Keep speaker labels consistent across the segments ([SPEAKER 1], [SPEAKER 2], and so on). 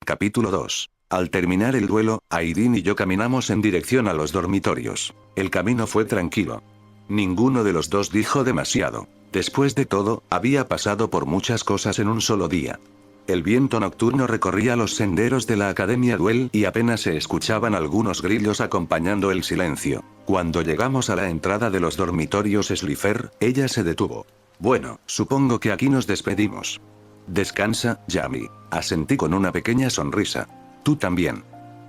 [SPEAKER 1] Capítulo 2. Al terminar el duelo, Aidin y yo caminamos en dirección a los dormitorios. El camino fue tranquilo. Ninguno de los dos dijo demasiado. Después de todo, había pasado por muchas cosas en un solo día. El viento nocturno recorría los senderos de la Academia Duel y apenas se escuchaban algunos grillos acompañando el silencio. Cuando llegamos a la entrada de los dormitorios Slifer, ella se detuvo. Bueno, supongo que aquí nos despedimos. Descansa, Yami. Asentí con una pequeña sonrisa. Tú también.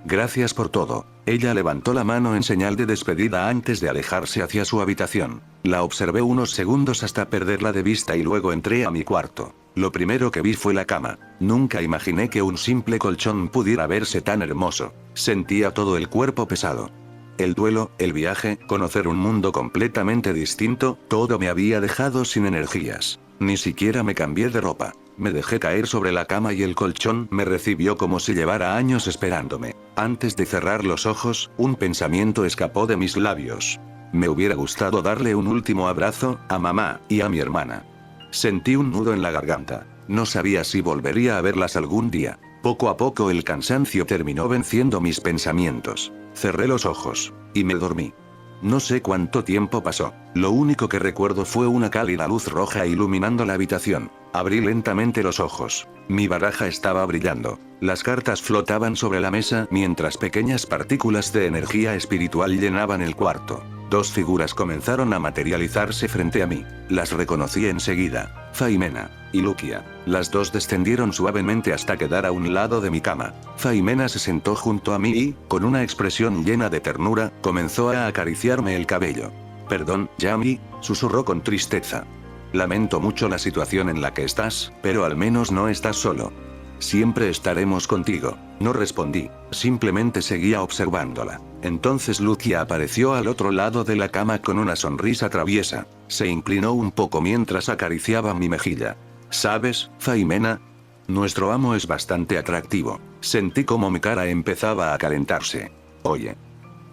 [SPEAKER 1] Gracias por todo. Ella levantó la mano en señal de despedida antes de alejarse hacia su habitación. La observé unos segundos hasta perderla de vista y luego entré a mi cuarto. Lo primero que vi fue la cama. Nunca imaginé que un simple colchón pudiera verse tan hermoso. Sentía todo el cuerpo pesado. El duelo, el viaje, conocer un mundo completamente distinto, todo me había dejado sin energías. Ni siquiera me cambié de ropa. Me dejé caer sobre la cama y el colchón me recibió como si llevara años esperándome. Antes de cerrar los ojos, un pensamiento escapó de mis labios. Me hubiera gustado darle un último abrazo a mamá y a mi hermana. Sentí un nudo en la garganta. No sabía si volvería a verlas algún día. Poco a poco el cansancio terminó venciendo mis pensamientos. Cerré los ojos y me dormí. No sé cuánto tiempo pasó. Lo único que recuerdo fue una cálida luz roja iluminando la habitación. Abrí lentamente los ojos. Mi baraja estaba brillando. Las cartas flotaban sobre la mesa mientras pequeñas partículas de energía espiritual llenaban el cuarto. Dos figuras comenzaron a materializarse frente a mí. Las reconocí enseguida. Faimena y Lukia. Las dos descendieron suavemente hasta quedar a un lado de mi cama. Faimena se sentó junto a mí y, con una expresión llena de ternura, comenzó a acariciarme el cabello. Perdón, Yami, susurró con tristeza. Lamento mucho la situación en la que estás, pero al menos no estás solo. Siempre estaremos contigo. No respondí, simplemente seguía observándola. Entonces Lukia apareció al otro lado de la cama con una sonrisa traviesa. Se inclinó un poco mientras acariciaba mi mejilla. ¿Sabes, Faimena? Nuestro amo es bastante atractivo. Sentí como mi cara empezaba a calentarse. Oye.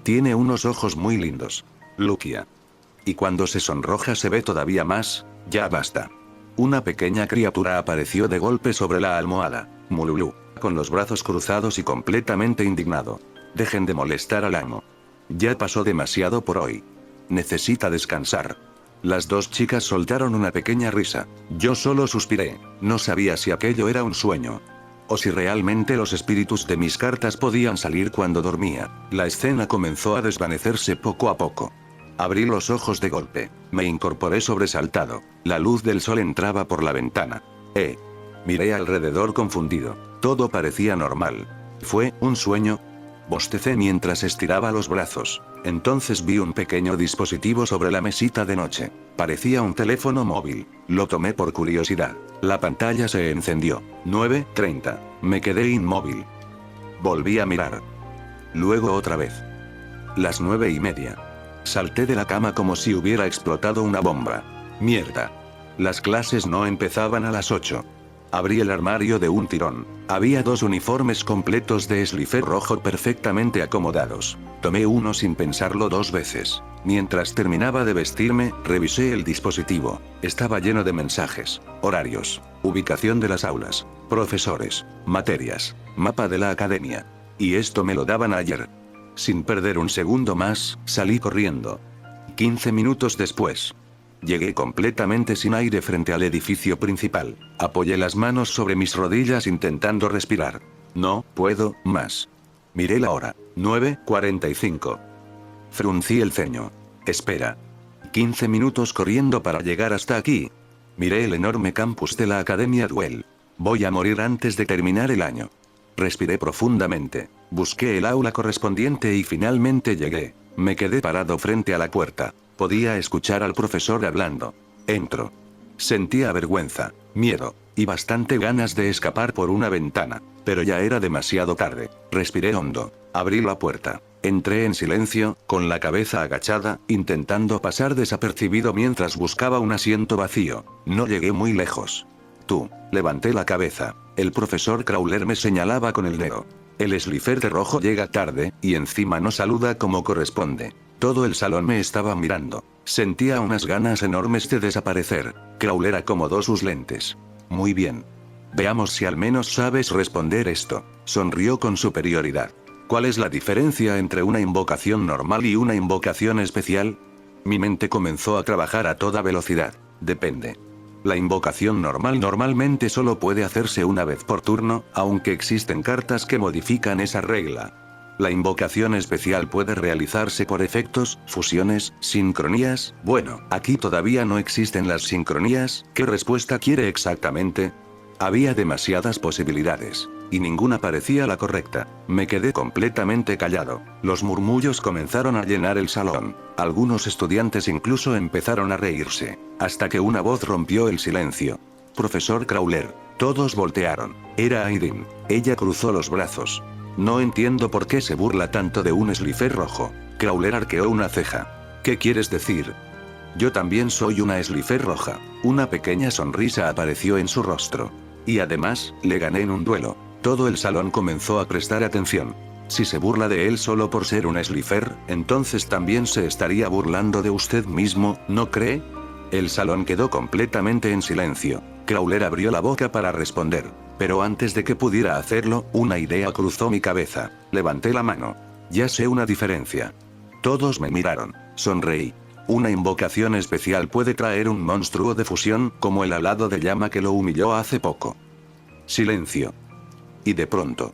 [SPEAKER 1] Tiene unos ojos muy lindos. Lukia. Y cuando se sonroja se ve todavía más. Ya basta. Una pequeña criatura apareció de golpe sobre la almohada. Mululu, con los brazos cruzados y completamente indignado. Dejen de molestar al amo. Ya pasó demasiado por hoy. Necesita descansar. Las dos chicas soltaron una pequeña risa. Yo solo suspiré. No sabía si aquello era un sueño. O si realmente los espíritus de mis cartas podían salir cuando dormía. La escena comenzó a desvanecerse poco a poco. Abrí los ojos de golpe. Me incorporé sobresaltado. La luz del sol entraba por la ventana. Miré alrededor confundido. Todo parecía normal. ¿Fue un sueño? Bostecé mientras estiraba los brazos. Entonces vi un pequeño dispositivo sobre la mesita de noche. Parecía un teléfono móvil. Lo tomé por curiosidad. La pantalla se encendió. 9:30. Me quedé inmóvil. Volví a mirar. Luego otra vez. Las 9:30. Salté de la cama como si hubiera explotado una bomba. Mierda. Las clases no empezaban a las 8. Abrí el armario de un tirón. Había dos uniformes completos de Slifer rojo perfectamente acomodados. Tomé uno sin pensarlo dos veces. Mientras terminaba de vestirme, revisé el dispositivo. Estaba lleno de mensajes, horarios, ubicación de las aulas, profesores, materias, mapa de la academia. Y esto me lo daban ayer. Sin perder un segundo más, salí corriendo. 15 minutos después. Llegué completamente sin aire frente al edificio principal. Apoyé las manos sobre mis rodillas intentando respirar. No puedo más. Miré la hora. 9:45. Fruncí el ceño. Espera. 15 minutos corriendo para llegar hasta aquí. Miré el enorme campus de la Academia Duel. Voy a morir antes de terminar el año. Respiré profundamente. Busqué el aula correspondiente y finalmente llegué. Me quedé parado frente a la puerta. Podía escuchar al profesor hablando. Entro. Sentía vergüenza, miedo, y bastante ganas de escapar por una ventana. Pero ya era demasiado tarde. Respiré hondo. Abrí la puerta. Entré en silencio, con la cabeza agachada, intentando pasar desapercibido mientras buscaba un asiento vacío. No llegué muy lejos. Tú. Levanté la cabeza. El profesor Crowler me señalaba con el dedo. El Slifer de rojo llega tarde, y encima no saluda como corresponde. Todo el salón me estaba mirando. Sentía unas ganas enormes de desaparecer. Crowler acomodó sus lentes. Muy bien. Veamos si al menos sabes responder esto. Sonrió con superioridad. ¿Cuál es la diferencia entre una invocación normal y una invocación especial? Mi mente comenzó a trabajar a toda velocidad. Depende. La invocación normal normalmente solo puede hacerse una vez por turno, aunque existen cartas que modifican esa regla. La invocación especial puede realizarse por efectos, fusiones, sincronías. Bueno, aquí todavía no existen las sincronías. ¿Qué respuesta quiere exactamente? Había demasiadas posibilidades, y ninguna parecía la correcta. Me quedé completamente callado. Los murmullos comenzaron a llenar el salón. Algunos estudiantes incluso empezaron a reírse, hasta que una voz rompió el silencio. Profesor Crowler. Todos voltearon. Era Aideen. Ella cruzó los brazos. No entiendo por qué se burla tanto de un Slifer rojo. Crowler arqueó una ceja. ¿Qué quieres decir? Yo también soy una Slifer roja. Una pequeña sonrisa apareció en su rostro. Y además, le gané en un duelo. Todo el salón comenzó a prestar atención. Si se burla de él solo por ser un Slifer, entonces también se estaría burlando de usted mismo, ¿no cree? El salón quedó completamente en silencio. Crowler abrió la boca para responder. Pero antes de que pudiera hacerlo, una idea cruzó mi cabeza. Levanté la mano. Ya sé una diferencia. Todos me miraron. Sonreí. Una invocación especial puede traer un monstruo de fusión, como el alado de llama que lo humilló hace poco. Silencio. Y de pronto,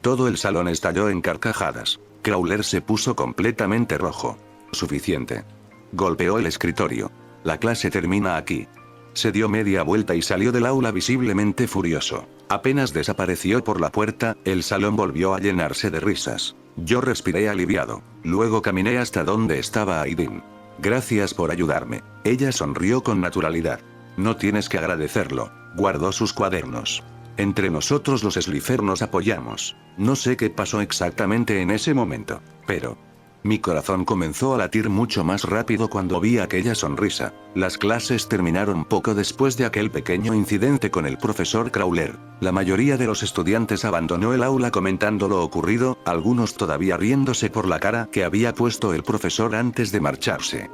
[SPEAKER 1] todo el salón estalló en carcajadas. Crowler se puso completamente rojo. Suficiente. Golpeó el escritorio. La clase termina aquí. Se dio media vuelta y salió del aula visiblemente furioso. Apenas desapareció por la puerta, el salón volvió a llenarse de risas. Yo respiré aliviado. Luego caminé hasta donde estaba Aideen. Gracias por ayudarme. Ella sonrió con naturalidad. No tienes que agradecerlo. Guardó sus cuadernos. Entre nosotros los Slifer nos apoyamos. No sé qué pasó exactamente en ese momento, pero mi corazón comenzó a latir mucho más rápido cuando vi aquella sonrisa. Las clases terminaron poco después de aquel pequeño incidente con el profesor Crowler. La mayoría de los estudiantes abandonó el aula comentando lo ocurrido, algunos todavía riéndose por la cara que había puesto el profesor antes de marcharse.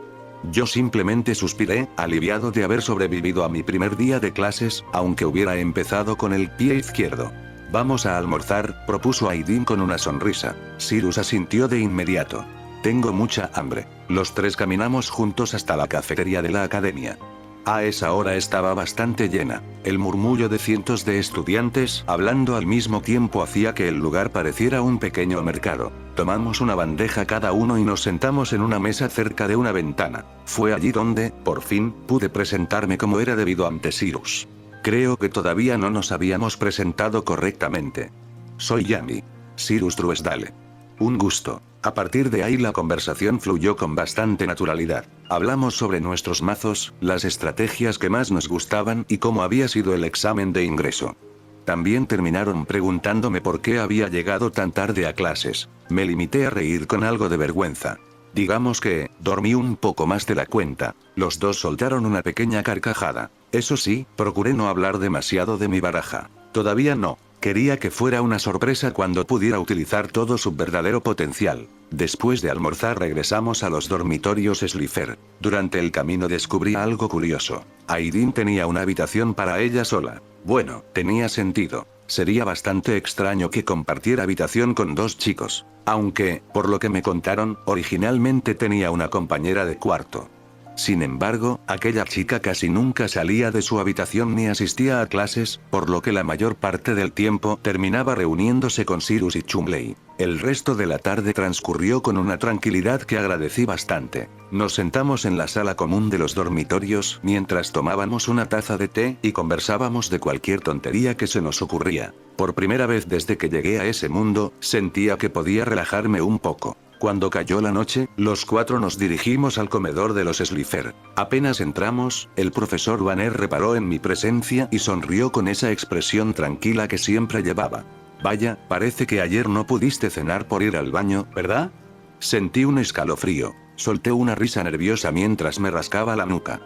[SPEAKER 1] Yo simplemente suspiré, aliviado de haber sobrevivido a mi primer día de clases, aunque hubiera empezado con el pie izquierdo. Vamos a almorzar, propuso Aideen con una sonrisa. Cyrus asintió de inmediato. Tengo mucha hambre. Los tres caminamos juntos hasta la cafetería de la academia. A esa hora estaba bastante llena. El murmullo de cientos de estudiantes hablando al mismo tiempo hacía que el lugar pareciera un pequeño mercado. Tomamos una bandeja cada uno y nos sentamos en una mesa cerca de una ventana. Fue allí donde, por fin, pude presentarme como era debido ante Cyrus. Creo que todavía no nos habíamos presentado correctamente. Soy Yami. Cyrus Truesdale. Un gusto. A partir de ahí la conversación fluyó con bastante naturalidad. Hablamos sobre nuestros mazos, las estrategias que más nos gustaban y cómo había sido el examen de ingreso. También terminaron preguntándome por qué había llegado tan tarde a clases. Me limité a reír con algo de vergüenza. Digamos que, dormí un poco más de la cuenta. Los dos soltaron una pequeña carcajada. Eso sí, procuré no hablar demasiado de mi baraja. Todavía no. Quería que fuera una sorpresa cuando pudiera utilizar todo su verdadero potencial. Después de almorzar regresamos a los dormitorios Slifer. Durante el camino descubrí algo curioso. Aideen tenía una habitación para ella sola. Bueno, tenía sentido. Sería bastante extraño que compartiera habitación con dos chicos. Aunque, por lo que me contaron, originalmente tenía una compañera de cuarto. Sin embargo, aquella chica casi nunca salía de su habitación ni asistía a clases, por lo que la mayor parte del tiempo terminaba reuniéndose con Cyrus y Chumley. El resto de la tarde transcurrió con una tranquilidad que agradecí bastante. Nos sentamos en la sala común de los dormitorios mientras tomábamos una taza de té y conversábamos de cualquier tontería que se nos ocurría. Por primera vez desde que llegué a ese mundo, sentía que podía relajarme un poco. Cuando cayó la noche, los cuatro nos dirigimos al comedor de los Slifer. Apenas entramos, el profesor Banner reparó en mi presencia y sonrió con esa expresión tranquila que siempre llevaba. Vaya, parece que ayer no pudiste cenar por ir al baño, ¿verdad? Sentí un escalofrío. Solté una risa nerviosa mientras me rascaba la nuca.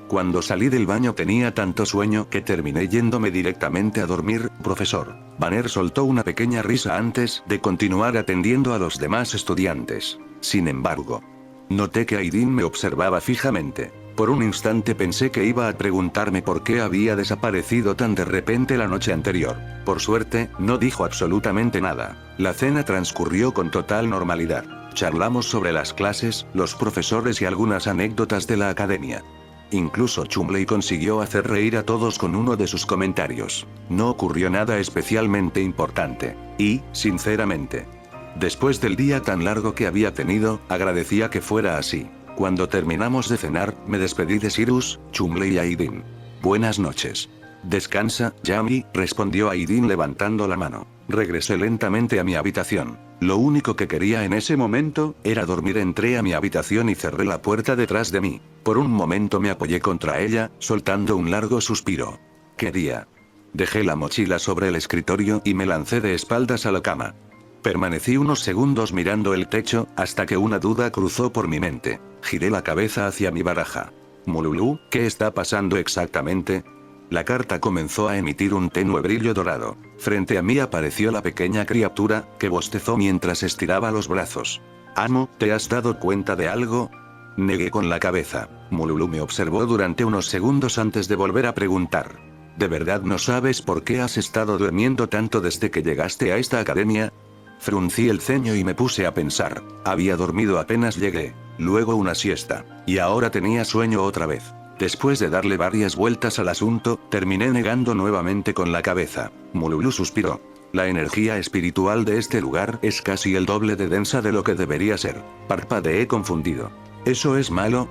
[SPEAKER 1] Cuando salí del baño tenía tanto sueño que terminé yéndome directamente a dormir, profesor. Banner soltó una pequeña risa antes de continuar atendiendo a los demás estudiantes. Sin embargo, noté que Aideen me observaba fijamente. Por un instante pensé que iba a preguntarme por qué había desaparecido tan de repente la noche anterior. Por suerte, no dijo absolutamente nada. La cena transcurrió con total normalidad. Charlamos sobre las clases, los profesores y algunas anécdotas de la academia. Incluso Chumley consiguió hacer reír a todos con uno de sus comentarios. No ocurrió nada especialmente importante. Y, sinceramente, después del día tan largo que había tenido, agradecía que fuera así. Cuando terminamos de cenar, me despedí de Cyrus, Chumley y Aidin. Buenas noches. Descansa, Yami, respondió Aidin levantando la mano. Regresé lentamente a mi habitación. Lo único que quería en ese momento, era dormir. Entré a mi habitación y cerré la puerta detrás de mí. Por un momento me apoyé contra ella, soltando un largo suspiro. ¿Qué día? Dejé la mochila sobre el escritorio y me lancé de espaldas a la cama. Permanecí unos segundos mirando el techo, hasta que una duda cruzó por mi mente. Giré la cabeza hacia mi baraja. Mululu, ¿qué está pasando exactamente? La carta comenzó a emitir un tenue brillo dorado. Frente a mí apareció la pequeña criatura, que bostezó mientras estiraba los brazos. Amo, ¿te has dado cuenta de algo? Negué con la cabeza. Mululu me observó durante unos segundos antes de volver a preguntar. ¿De verdad no sabes por qué has estado durmiendo tanto desde que llegaste a esta academia? Fruncí el ceño y me puse a pensar. Había dormido apenas llegué, luego una siesta, y ahora tenía sueño otra vez. Después de darle varias vueltas al asunto, terminé negando nuevamente con la cabeza. Mululu suspiró. La energía espiritual de este lugar es casi el doble de densa de lo que debería ser. Parpadeé confundido. ¿Eso es malo?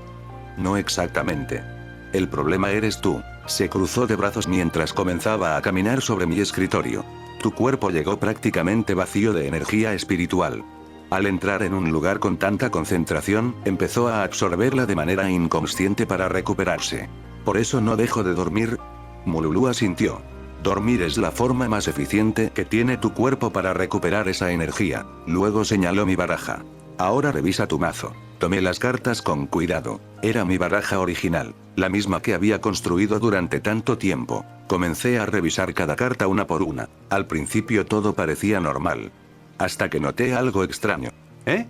[SPEAKER 1] No exactamente. El problema eres tú. Se cruzó de brazos mientras comenzaba a caminar sobre mi escritorio. Tu cuerpo llegó prácticamente vacío de energía espiritual. Al entrar en un lugar con tanta concentración, empezó a absorberla de manera inconsciente para recuperarse. Por eso no dejo de dormir. Mululu asintió. Dormir es la forma más eficiente que tiene tu cuerpo para recuperar esa energía. Luego señaló mi baraja. Ahora revisa tu mazo. Tomé las cartas con cuidado. Era mi baraja original, la misma que había construido durante tanto tiempo. Comencé a revisar cada carta una por una. Al principio todo parecía normal. Hasta que noté algo extraño. ¿Eh?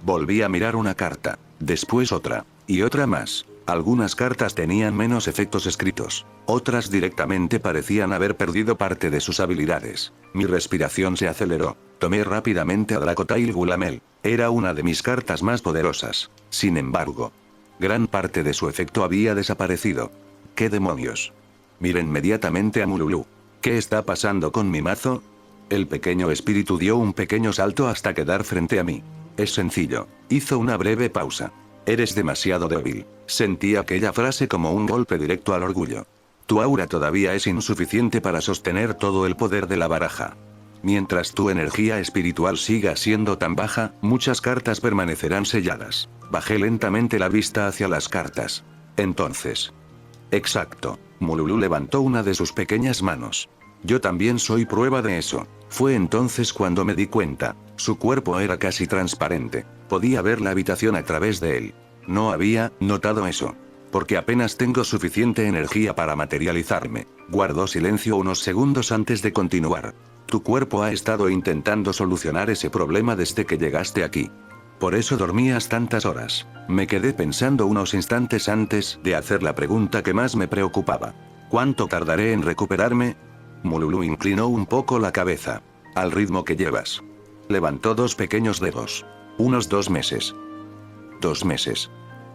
[SPEAKER 1] Volví a mirar una carta, después otra, y otra más. Algunas cartas tenían menos efectos escritos. Otras directamente parecían haber perdido parte de sus habilidades. Mi respiración se aceleró. Tomé rápidamente a Dracotail Gulamel. Era una de mis cartas más poderosas. Sin embargo, gran parte de su efecto había desaparecido. ¿Qué demonios? Miré inmediatamente a Mululu. ¿Qué está pasando con mi mazo? El pequeño espíritu dio un pequeño salto hasta quedar frente a mí. Es sencillo. Hizo una breve pausa. Eres demasiado débil. Sentí aquella frase como un golpe directo al orgullo. Tu aura todavía es insuficiente para sostener todo el poder de la baraja. Mientras tu energía espiritual siga siendo tan baja, muchas cartas permanecerán selladas. Bajé lentamente la vista hacia las cartas. Entonces. Exacto. Mululu levantó una de sus pequeñas manos. Yo también soy prueba de eso. Fue entonces cuando me di cuenta. Su cuerpo era casi transparente. Podía ver la habitación a través de él. No había notado eso. Porque apenas tengo suficiente energía para materializarme. Guardó silencio unos segundos antes de continuar. Tu cuerpo ha estado intentando solucionar ese problema desde que llegaste aquí. Por eso dormías tantas horas. Me quedé pensando unos instantes antes de hacer la pregunta que más me preocupaba. ¿Cuánto tardaré en recuperarme? Mululu inclinó un poco la cabeza. Al ritmo que llevas. Levantó dos pequeños dedos. Unos 2 meses. 2 meses.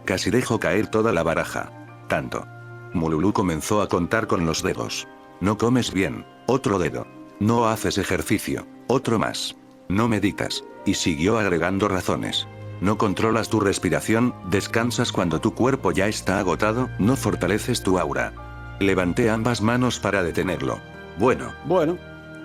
[SPEAKER 1] Casi dejó caer toda la baraja. Tanto. Mululu comenzó a contar con los dedos. No comes bien. Otro dedo. No haces ejercicio. Otro más. No meditas. Y siguió agregando razones. No controlas tu respiración, descansas cuando tu cuerpo ya está agotado, no fortaleces tu aura. Levanté ambas manos para detenerlo. Bueno.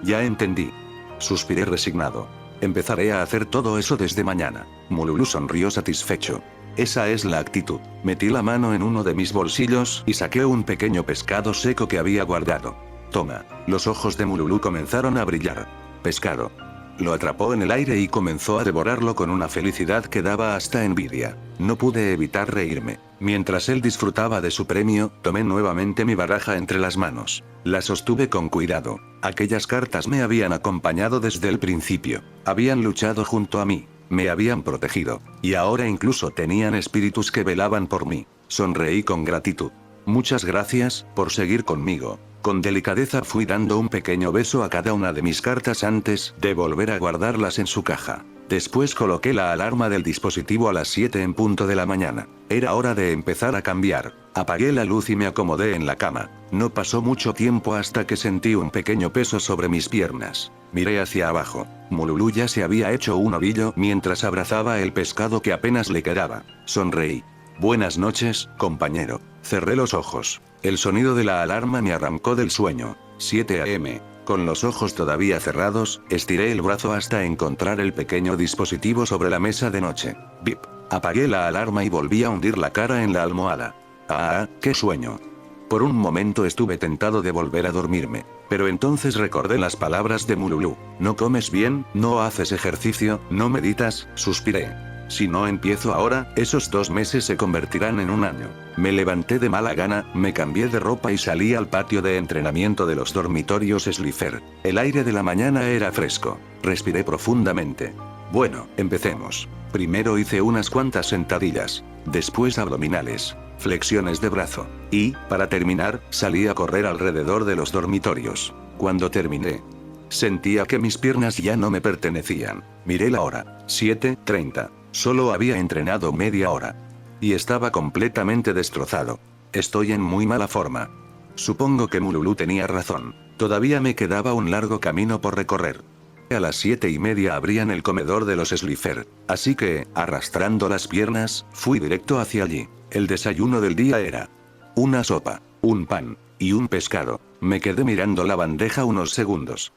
[SPEAKER 1] Ya entendí. Suspiré resignado. Empezaré a hacer todo eso desde mañana. Mululu sonrió satisfecho. Esa es la actitud. Metí la mano en uno de mis bolsillos y saqué un pequeño pescado seco que había guardado. Toma. Los ojos de Mululu comenzaron a brillar. Pescado. Lo atrapó en el aire y comenzó a devorarlo con una felicidad que daba hasta envidia. No pude evitar reírme. Mientras él disfrutaba de su premio, tomé nuevamente mi baraja entre las manos. La sostuve con cuidado. Aquellas cartas me habían acompañado desde el principio. Habían luchado junto a mí. Me habían protegido. Y ahora incluso tenían espíritus que velaban por mí. Sonreí con gratitud. Muchas gracias por seguir conmigo. Con delicadeza fui dando un pequeño beso a cada una de mis cartas antes de volver a guardarlas en su caja. Después coloqué la alarma del dispositivo a las 7 en punto de la mañana. Era hora de empezar a cambiar. Apagué la luz y me acomodé en la cama. No pasó mucho tiempo hasta que sentí un pequeño peso sobre mis piernas. Miré hacia abajo. Mululú ya se había hecho un ovillo mientras abrazaba el pescado que apenas le quedaba. Sonreí. Buenas noches, compañero. Cerré los ojos. El sonido de la alarma me arrancó del sueño. 7 a.m. Con los ojos todavía cerrados, estiré el brazo hasta encontrar el pequeño dispositivo sobre la mesa de noche. Bip. Apagué la alarma y volví a hundir la cara en la almohada. ¡Ah, qué sueño! Por un momento estuve tentado de volver a dormirme. Pero entonces recordé las palabras de Mululú. No comes bien, no haces ejercicio, no meditas, suspiré. Si no empiezo ahora, esos 2 meses se convertirán en un año. Me levanté de mala gana, me cambié de ropa y salí al patio de entrenamiento de los dormitorios Slifer. El aire de la mañana era fresco. Respiré profundamente. Bueno, empecemos. Primero hice unas cuantas sentadillas. Después abdominales. Flexiones de brazo. Y, para terminar, salí a correr alrededor de los dormitorios. Cuando terminé, sentía que mis piernas ya no me pertenecían. Miré la hora. 7:30. Solo había entrenado media hora. Y estaba completamente destrozado. Estoy en muy mala forma. Supongo que Mululú tenía razón. Todavía me quedaba un largo camino por recorrer. A las 7:30 abrían el comedor de los Slifer. Así que, arrastrando las piernas, fui directo hacia allí. El desayuno del día era una sopa, un pan y un pescado. Me quedé mirando la bandeja unos segundos.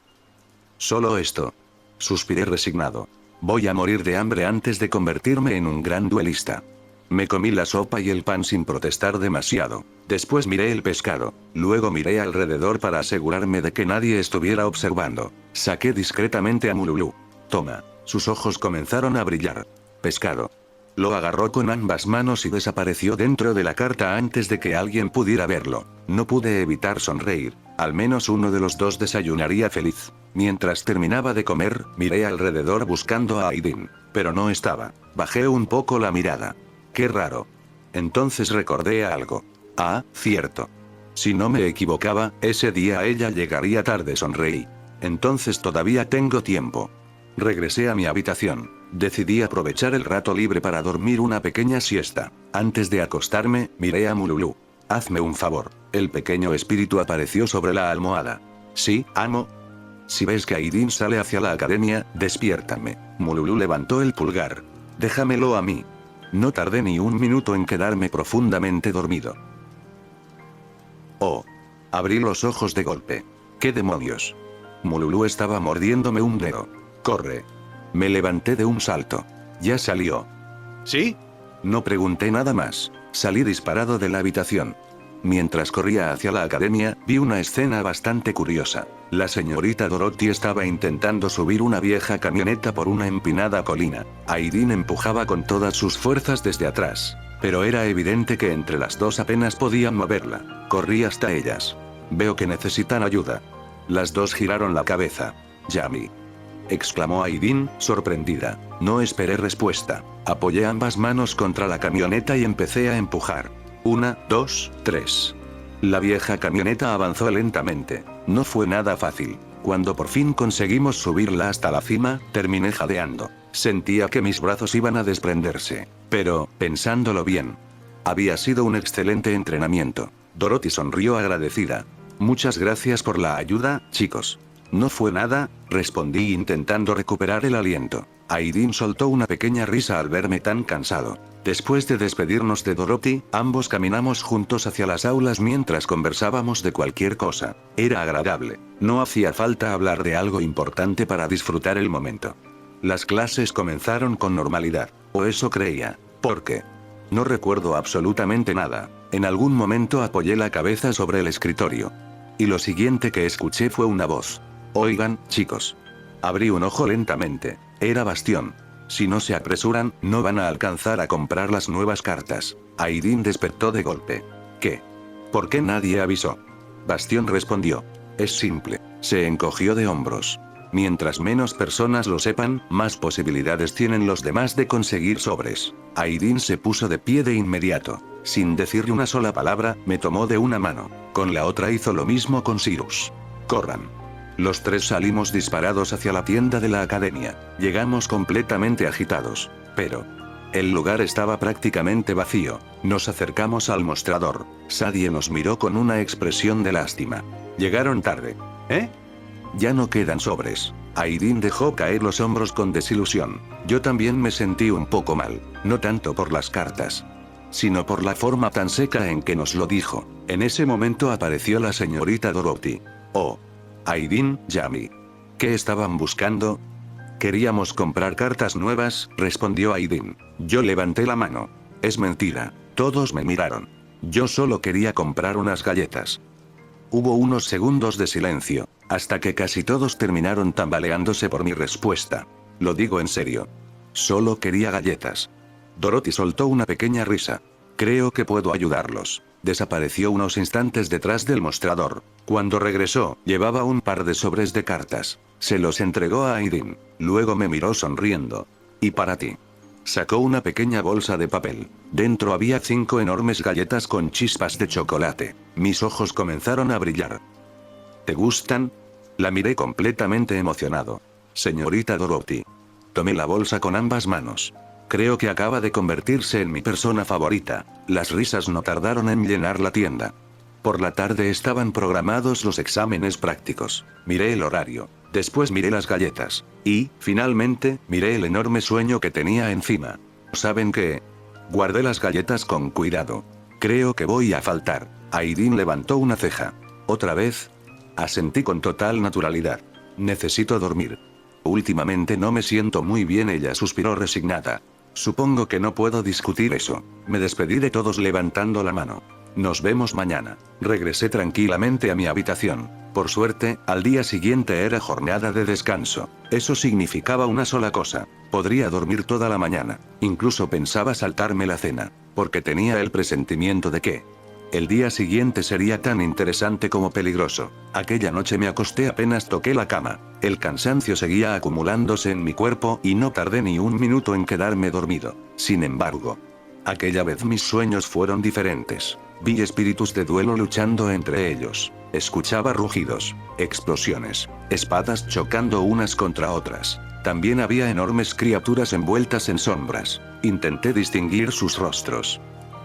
[SPEAKER 1] Solo esto. Suspiré resignado. Voy a morir de hambre antes de convertirme en un gran duelista. Me comí la sopa y el pan sin protestar demasiado. Después miré el pescado. Luego miré alrededor para asegurarme de que nadie estuviera observando. Saqué discretamente a Mululú. Toma. Sus ojos comenzaron a brillar. Pescado. Lo agarró con ambas manos y desapareció dentro de la carta antes de que alguien pudiera verlo. No pude evitar sonreír. Al menos uno de los dos desayunaría feliz. Mientras terminaba de comer, miré alrededor buscando a Aidin. Pero no estaba. Bajé un poco la mirada. Qué raro. Entonces recordé algo. Ah, cierto. Si no me equivocaba, ese día ella llegaría tarde, sonreí. Entonces todavía tengo tiempo. Regresé a mi habitación. Decidí aprovechar el rato libre para dormir una pequeña siesta. Antes de acostarme, miré a Mululú. Hazme un favor. El pequeño espíritu apareció sobre la almohada. Sí, amo. Si ves que Aidin sale hacia la academia, despiértame. Mululú levantó el pulgar. Déjamelo a mí. No tardé ni un minuto en quedarme profundamente dormido. Oh. Abrí los ojos de golpe. ¿Qué demonios? Mululú estaba mordiéndome un dedo. Corre. Me levanté de un salto. Ya salió. ¿Sí? No pregunté nada más. Salí disparado de la habitación. Mientras corría hacia la academia, vi una escena bastante curiosa. La señorita Dorothy estaba intentando subir una vieja camioneta por una empinada colina. Aidin empujaba con todas sus fuerzas desde atrás. Pero era evidente que entre las dos apenas podían moverla. Corrí hasta ellas. Veo que necesitan ayuda. Las dos giraron la cabeza. Yami. Exclamó Aidin, sorprendida. No esperé respuesta. Apoyé ambas manos contra la camioneta y empecé a empujar. 1, 2, 3. La vieja camioneta avanzó lentamente. No fue nada fácil. Cuando por fin conseguimos subirla hasta la cima, terminé jadeando. Sentía que mis brazos iban a desprenderse. Pero, pensándolo bien, había sido un excelente entrenamiento. Dorothy sonrió agradecida. Muchas gracias por la ayuda, chicos. No fue nada, respondí intentando recuperar el aliento. Aidin soltó una pequeña risa al verme tan cansado. Después de despedirnos de Dorothy, ambos caminamos juntos hacia las aulas mientras conversábamos de cualquier cosa. Era agradable. No hacía falta hablar de algo importante para disfrutar el momento. Las clases comenzaron con normalidad. O eso creía. ¿Por qué? No recuerdo absolutamente nada. En algún momento apoyé la cabeza sobre el escritorio. Y lo siguiente que escuché fue una voz. Oigan, chicos. Abrí un ojo lentamente. Era Bastión. Si no se apresuran, no van a alcanzar a comprar las nuevas cartas. Aidin despertó de golpe. ¿Qué? ¿Por qué nadie avisó? Bastión respondió. Es simple. Se encogió de hombros. Mientras menos personas lo sepan, más posibilidades tienen los demás de conseguir sobres. Aidin se puso de pie de inmediato. Sin decirle una sola palabra, me tomó de una mano. Con la otra hizo lo mismo con Cyrus. Corran. Los tres salimos disparados hacia la tienda de la academia. Llegamos completamente agitados. Pero el lugar estaba prácticamente vacío. Nos acercamos al mostrador. Sadie nos miró con una expresión de lástima. Llegaron tarde. ¿Eh? Ya no quedan sobres. Aidin dejó caer los hombros con desilusión. Yo también me sentí un poco mal. No tanto por las cartas, sino por la forma tan seca en que nos lo dijo. En ese momento apareció la señorita Dorothy. Oh. Aidin, Yami. ¿Qué estaban buscando? Queríamos comprar cartas nuevas, respondió Aidin. Yo levanté la mano. Es mentira. Todos me miraron. Yo solo quería comprar unas galletas. Hubo unos segundos de silencio, hasta que casi todos terminaron tambaleándose por mi respuesta. Lo digo en serio. Solo quería galletas. Dorothy soltó una pequeña risa. Creo que puedo ayudarlos. Desapareció unos instantes detrás del mostrador. Cuando regresó, llevaba un par de sobres de cartas. Se los entregó a Aidin. Luego me miró sonriendo. ¿Y para ti? Sacó una pequeña bolsa de papel. Dentro había 5 enormes galletas con chispas de chocolate. Mis ojos comenzaron a brillar. ¿Te gustan? La miré completamente emocionado. Señorita Dorothy. Tomé la bolsa con ambas manos. Creo que acaba de convertirse en mi persona favorita. Las risas no tardaron en llenar la tienda. Por la tarde estaban programados los exámenes prácticos. Miré el horario. Después miré las galletas. Y, finalmente, miré el enorme sueño que tenía encima. ¿Saben qué? Guardé las galletas con cuidado. Creo que voy a faltar. Aidin levantó una ceja. ¿Otra vez? Asentí con total naturalidad. Necesito dormir. Últimamente no me siento muy bien, ella suspiró resignada. Supongo que no puedo discutir eso. Me despedí de todos levantando la mano. Nos vemos mañana. Regresé tranquilamente a mi habitación. Por suerte, al día siguiente era jornada de descanso. Eso significaba una sola cosa. Podría dormir toda la mañana. Incluso pensaba saltarme la cena, porque tenía el presentimiento de que el día siguiente sería tan interesante como peligroso. Aquella noche me acosté apenas toqué la cama. El cansancio seguía acumulándose en mi cuerpo y no tardé ni un minuto en quedarme dormido. Sin embargo, aquella vez mis sueños fueron diferentes. Vi espíritus de duelo luchando entre ellos. Escuchaba rugidos, explosiones, espadas chocando unas contra otras. También había enormes criaturas envueltas en sombras. Intenté distinguir sus rostros,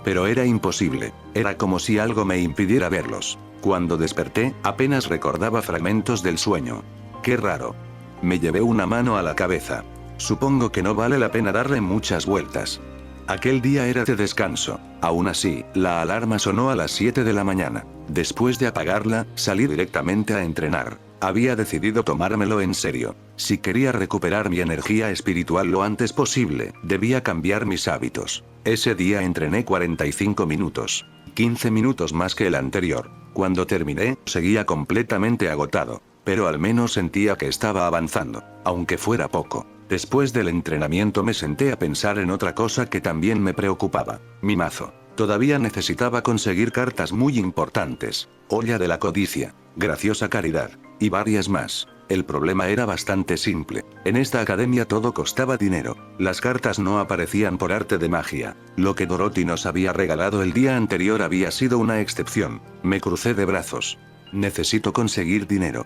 [SPEAKER 1] pero era imposible. Era como si algo me impidiera verlos. Cuando desperté, apenas recordaba fragmentos del sueño. Qué raro. Me llevé una mano a la cabeza. Supongo que no vale la pena darle muchas vueltas. Aquel día era de descanso. Aún así, la alarma sonó a las 7 de la mañana. Después de apagarla, salí directamente a entrenar. Había decidido tomármelo en serio. Si quería recuperar mi energía espiritual lo antes posible, debía cambiar mis hábitos. Ese día entrené 45 minutos. 15 minutos más que el anterior. Cuando terminé, seguía completamente agotado. Pero al menos sentía que estaba avanzando, aunque fuera poco. Después del entrenamiento me senté a pensar en otra cosa que también me preocupaba. Mi mazo. Todavía necesitaba conseguir cartas muy importantes. Olla de la codicia, graciosa caridad, y varias más. El problema era bastante simple. En esta academia todo costaba dinero. Las cartas no aparecían por arte de magia. Lo que Dorothy nos había regalado el día anterior había sido una excepción. Me crucé de brazos. Necesito conseguir dinero.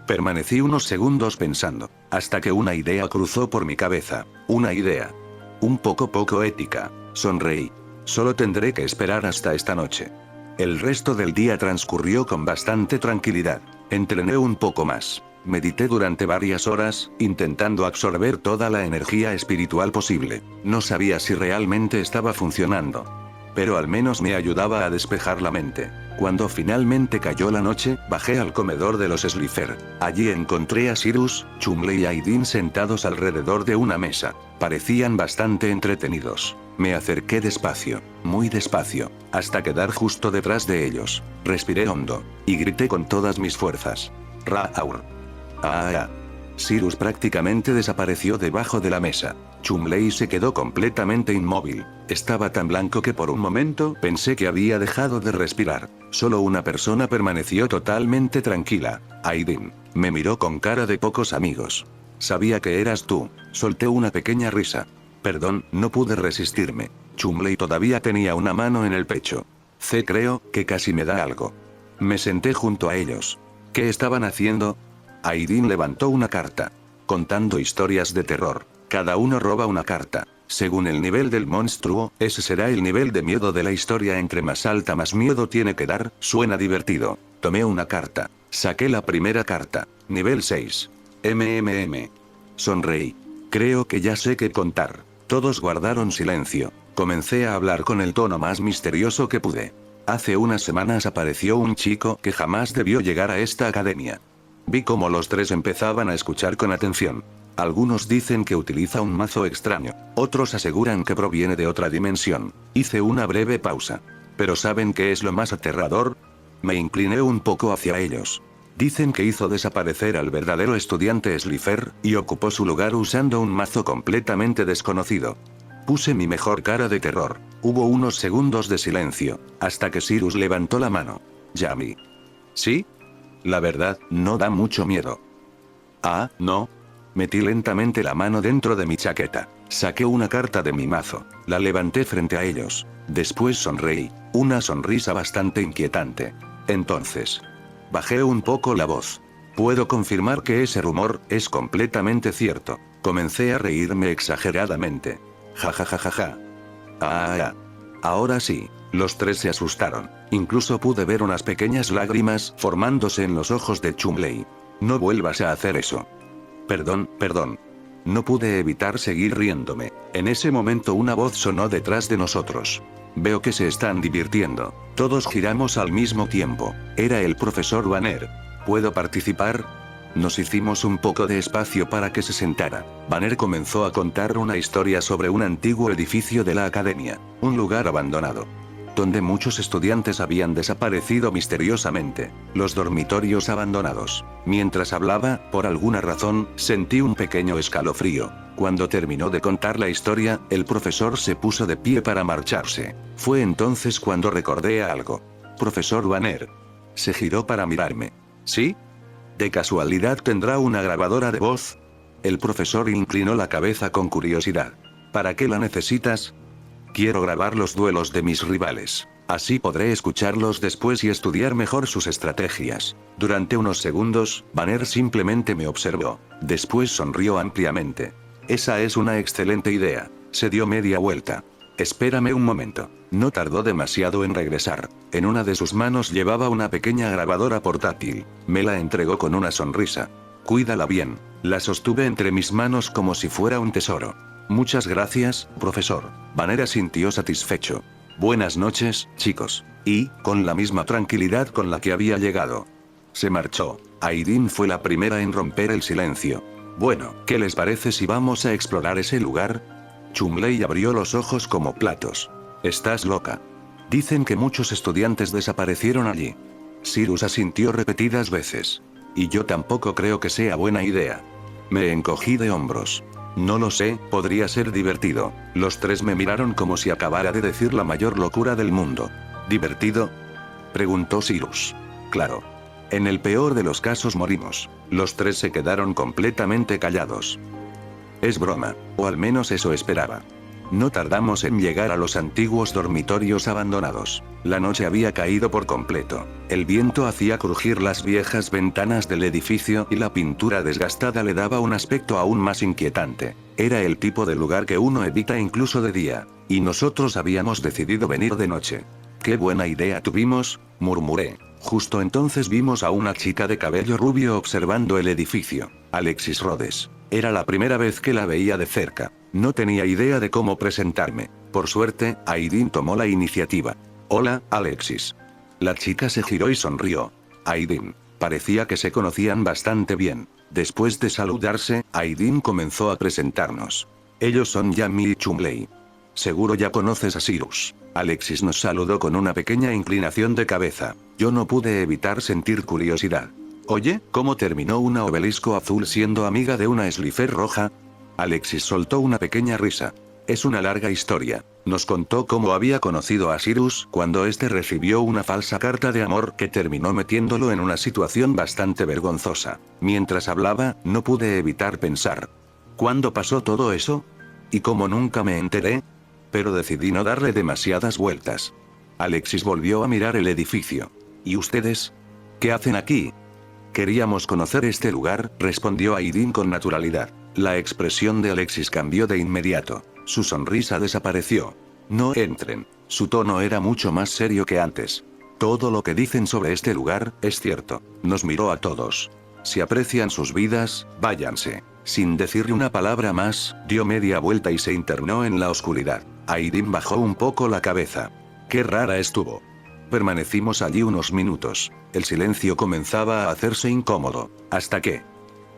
[SPEAKER 1] Permanecí unos segundos pensando, hasta que una idea cruzó por mi cabeza. Una idea. Un poco ética. Sonreí. Solo tendré que esperar hasta esta noche. El resto del día transcurrió con bastante tranquilidad. Entrené un poco más. Medité durante varias horas, intentando absorber toda la energía espiritual posible. No sabía si realmente estaba funcionando, pero al menos me ayudaba a despejar la mente. Cuando finalmente cayó la noche, bajé al comedor de los Slifer. Allí encontré a Cyrus, Chumley y Aidin sentados alrededor de una mesa. Parecían bastante entretenidos. Me acerqué despacio, muy despacio, hasta quedar justo detrás de ellos. Respiré hondo, y grité con todas mis fuerzas. Ra-aur. Ah. Cyrus prácticamente desapareció debajo de la mesa. Chumley se quedó completamente inmóvil. Estaba tan blanco que por un momento pensé que había dejado de respirar. Solo una persona permaneció totalmente tranquila. Aidin. Me miró con cara de pocos amigos. Sabía que eras tú. Solté una pequeña risa. Perdón, no pude resistirme. Chumley todavía tenía una mano en el pecho. Creo que casi me da algo. Me senté junto a ellos. ¿Qué estaban haciendo? Aidin levantó una carta. Contando historias de terror. Cada uno roba una carta. Según el nivel del monstruo, ese será el nivel de miedo de la historia. Entre más alta más miedo tiene que dar. Suena divertido. Tomé una carta. Saqué la primera carta. Nivel 6. Sonreí. Creo que ya sé qué contar. Todos guardaron silencio. Comencé a hablar con el tono más misterioso que pude. Hace unas semanas apareció un chico que jamás debió llegar a esta academia. Vi cómo los tres empezaban a escuchar con atención. Algunos dicen que utiliza un mazo extraño. Otros aseguran que proviene de otra dimensión. Hice una breve pausa. ¿Pero saben qué es lo más aterrador? Me incliné un poco hacia ellos. Dicen que hizo desaparecer al verdadero estudiante Slifer, y ocupó su lugar usando un mazo completamente desconocido. Puse mi mejor cara de terror. Hubo unos segundos de silencio, hasta que Cyrus levantó la mano. Yami. ¿Sí? La verdad, no da mucho miedo. Ah, no. Metí lentamente la mano dentro de mi chaqueta. Saqué una carta de mi mazo. La levanté frente a ellos. Después sonreí. Una sonrisa bastante inquietante. Entonces. Bajé un poco la voz. Puedo confirmar que ese rumor es completamente cierto. Comencé a reírme exageradamente. Ja ja ja ja ja. Ah. Ahora sí. Los tres se asustaron. Incluso pude ver unas pequeñas lágrimas formándose en los ojos de Chumley. No vuelvas a hacer eso. Perdón. No pude evitar seguir riéndome. En ese momento una voz sonó detrás de nosotros. Veo que se están divirtiendo. Todos giramos al mismo tiempo. Era el profesor Banner. ¿Puedo participar? Nos hicimos un poco de espacio para que se sentara. Banner comenzó a contar una historia sobre un antiguo edificio de la academia. Un lugar abandonado, donde muchos estudiantes habían desaparecido misteriosamente. Los dormitorios abandonados. Mientras hablaba, por alguna razón, sentí un pequeño escalofrío. Cuando terminó de contar la historia, el profesor se puso de pie para marcharse. Fue entonces cuando recordé algo. Profesor Banner. Se giró para mirarme. ¿Sí? ¿De casualidad tendrá una grabadora de voz? El profesor inclinó la cabeza con curiosidad. ¿Para qué la necesitas? Quiero grabar los duelos de mis rivales. Así podré escucharlos después y estudiar mejor sus estrategias. Durante unos segundos, Banner simplemente me observó. Después sonrió ampliamente. Esa es una excelente idea. Se dio media vuelta. Espérame un momento. No tardó demasiado en regresar. En una de sus manos llevaba una pequeña grabadora portátil. Me la entregó con una sonrisa. Cuídala bien. La sostuve entre mis manos como si fuera un tesoro. Muchas gracias, profesor. Banner asintió satisfecho. Buenas noches, chicos. Y, con la misma tranquilidad con la que había llegado, se marchó. Aidin fue la primera en romper el silencio. Bueno, ¿qué les parece si vamos a explorar ese lugar? Chumley abrió los ojos como platos. ¿Estás loca? Dicen que muchos estudiantes desaparecieron allí. Cyrus asintió repetidas veces. Y yo tampoco creo que sea buena idea. Me encogí de hombros. No lo sé, podría ser divertido. Los tres me miraron como si acabara de decir la mayor locura del mundo. ¿Divertido? Preguntó Cyrus. Claro. En el peor de los casos morimos. Los tres se quedaron completamente callados. Es broma, o al menos eso esperaba. No tardamos en llegar a los antiguos dormitorios abandonados. La noche había caído por completo. El viento hacía crujir las viejas ventanas del edificio y la pintura desgastada le daba un aspecto aún más inquietante. Era el tipo de lugar que uno evita incluso de día. Y nosotros habíamos decidido venir de noche. ¡Qué buena idea tuvimos!, murmuré. Justo entonces vimos a una chica de cabello rubio observando el edificio. Alexis Rhodes. Era la primera vez que la veía de cerca. No tenía idea de cómo presentarme. Por suerte, Aidin tomó la iniciativa. Hola, Alexis. La chica se giró y sonrió. Aidin. Parecía que se conocían bastante bien. Después de saludarse, Aidin comenzó a presentarnos. Ellos son Yami y Chumley. Seguro ya conoces a Cyrus. Alexis nos saludó con una pequeña inclinación de cabeza. Yo no pude evitar sentir curiosidad. Oye, ¿cómo terminó una obelisco azul siendo amiga de una Slifer roja? Alexis soltó una pequeña risa. Es una larga historia. Nos contó cómo había conocido a Cyrus cuando este recibió una falsa carta de amor que terminó metiéndolo en una situación bastante vergonzosa. Mientras hablaba, no pude evitar pensar. ¿Cuándo pasó todo eso? ¿Y cómo nunca me enteré? Pero decidí no darle demasiadas vueltas. Alexis volvió a mirar el edificio. ¿Y ustedes? ¿Qué hacen aquí? Queríamos conocer este lugar, respondió Aidin con naturalidad. La expresión de Alexis cambió de inmediato. Su sonrisa desapareció. No entren. Su tono era mucho más serio que antes. Todo lo que dicen sobre este lugar, es cierto. Nos miró a todos. Si aprecian sus vidas, váyanse. Sin decirle una palabra más, dio media vuelta y se internó en la oscuridad. Aidin bajó un poco la cabeza. Qué rara estuvo. Permanecimos allí unos minutos. El silencio comenzaba a hacerse incómodo. Hasta que...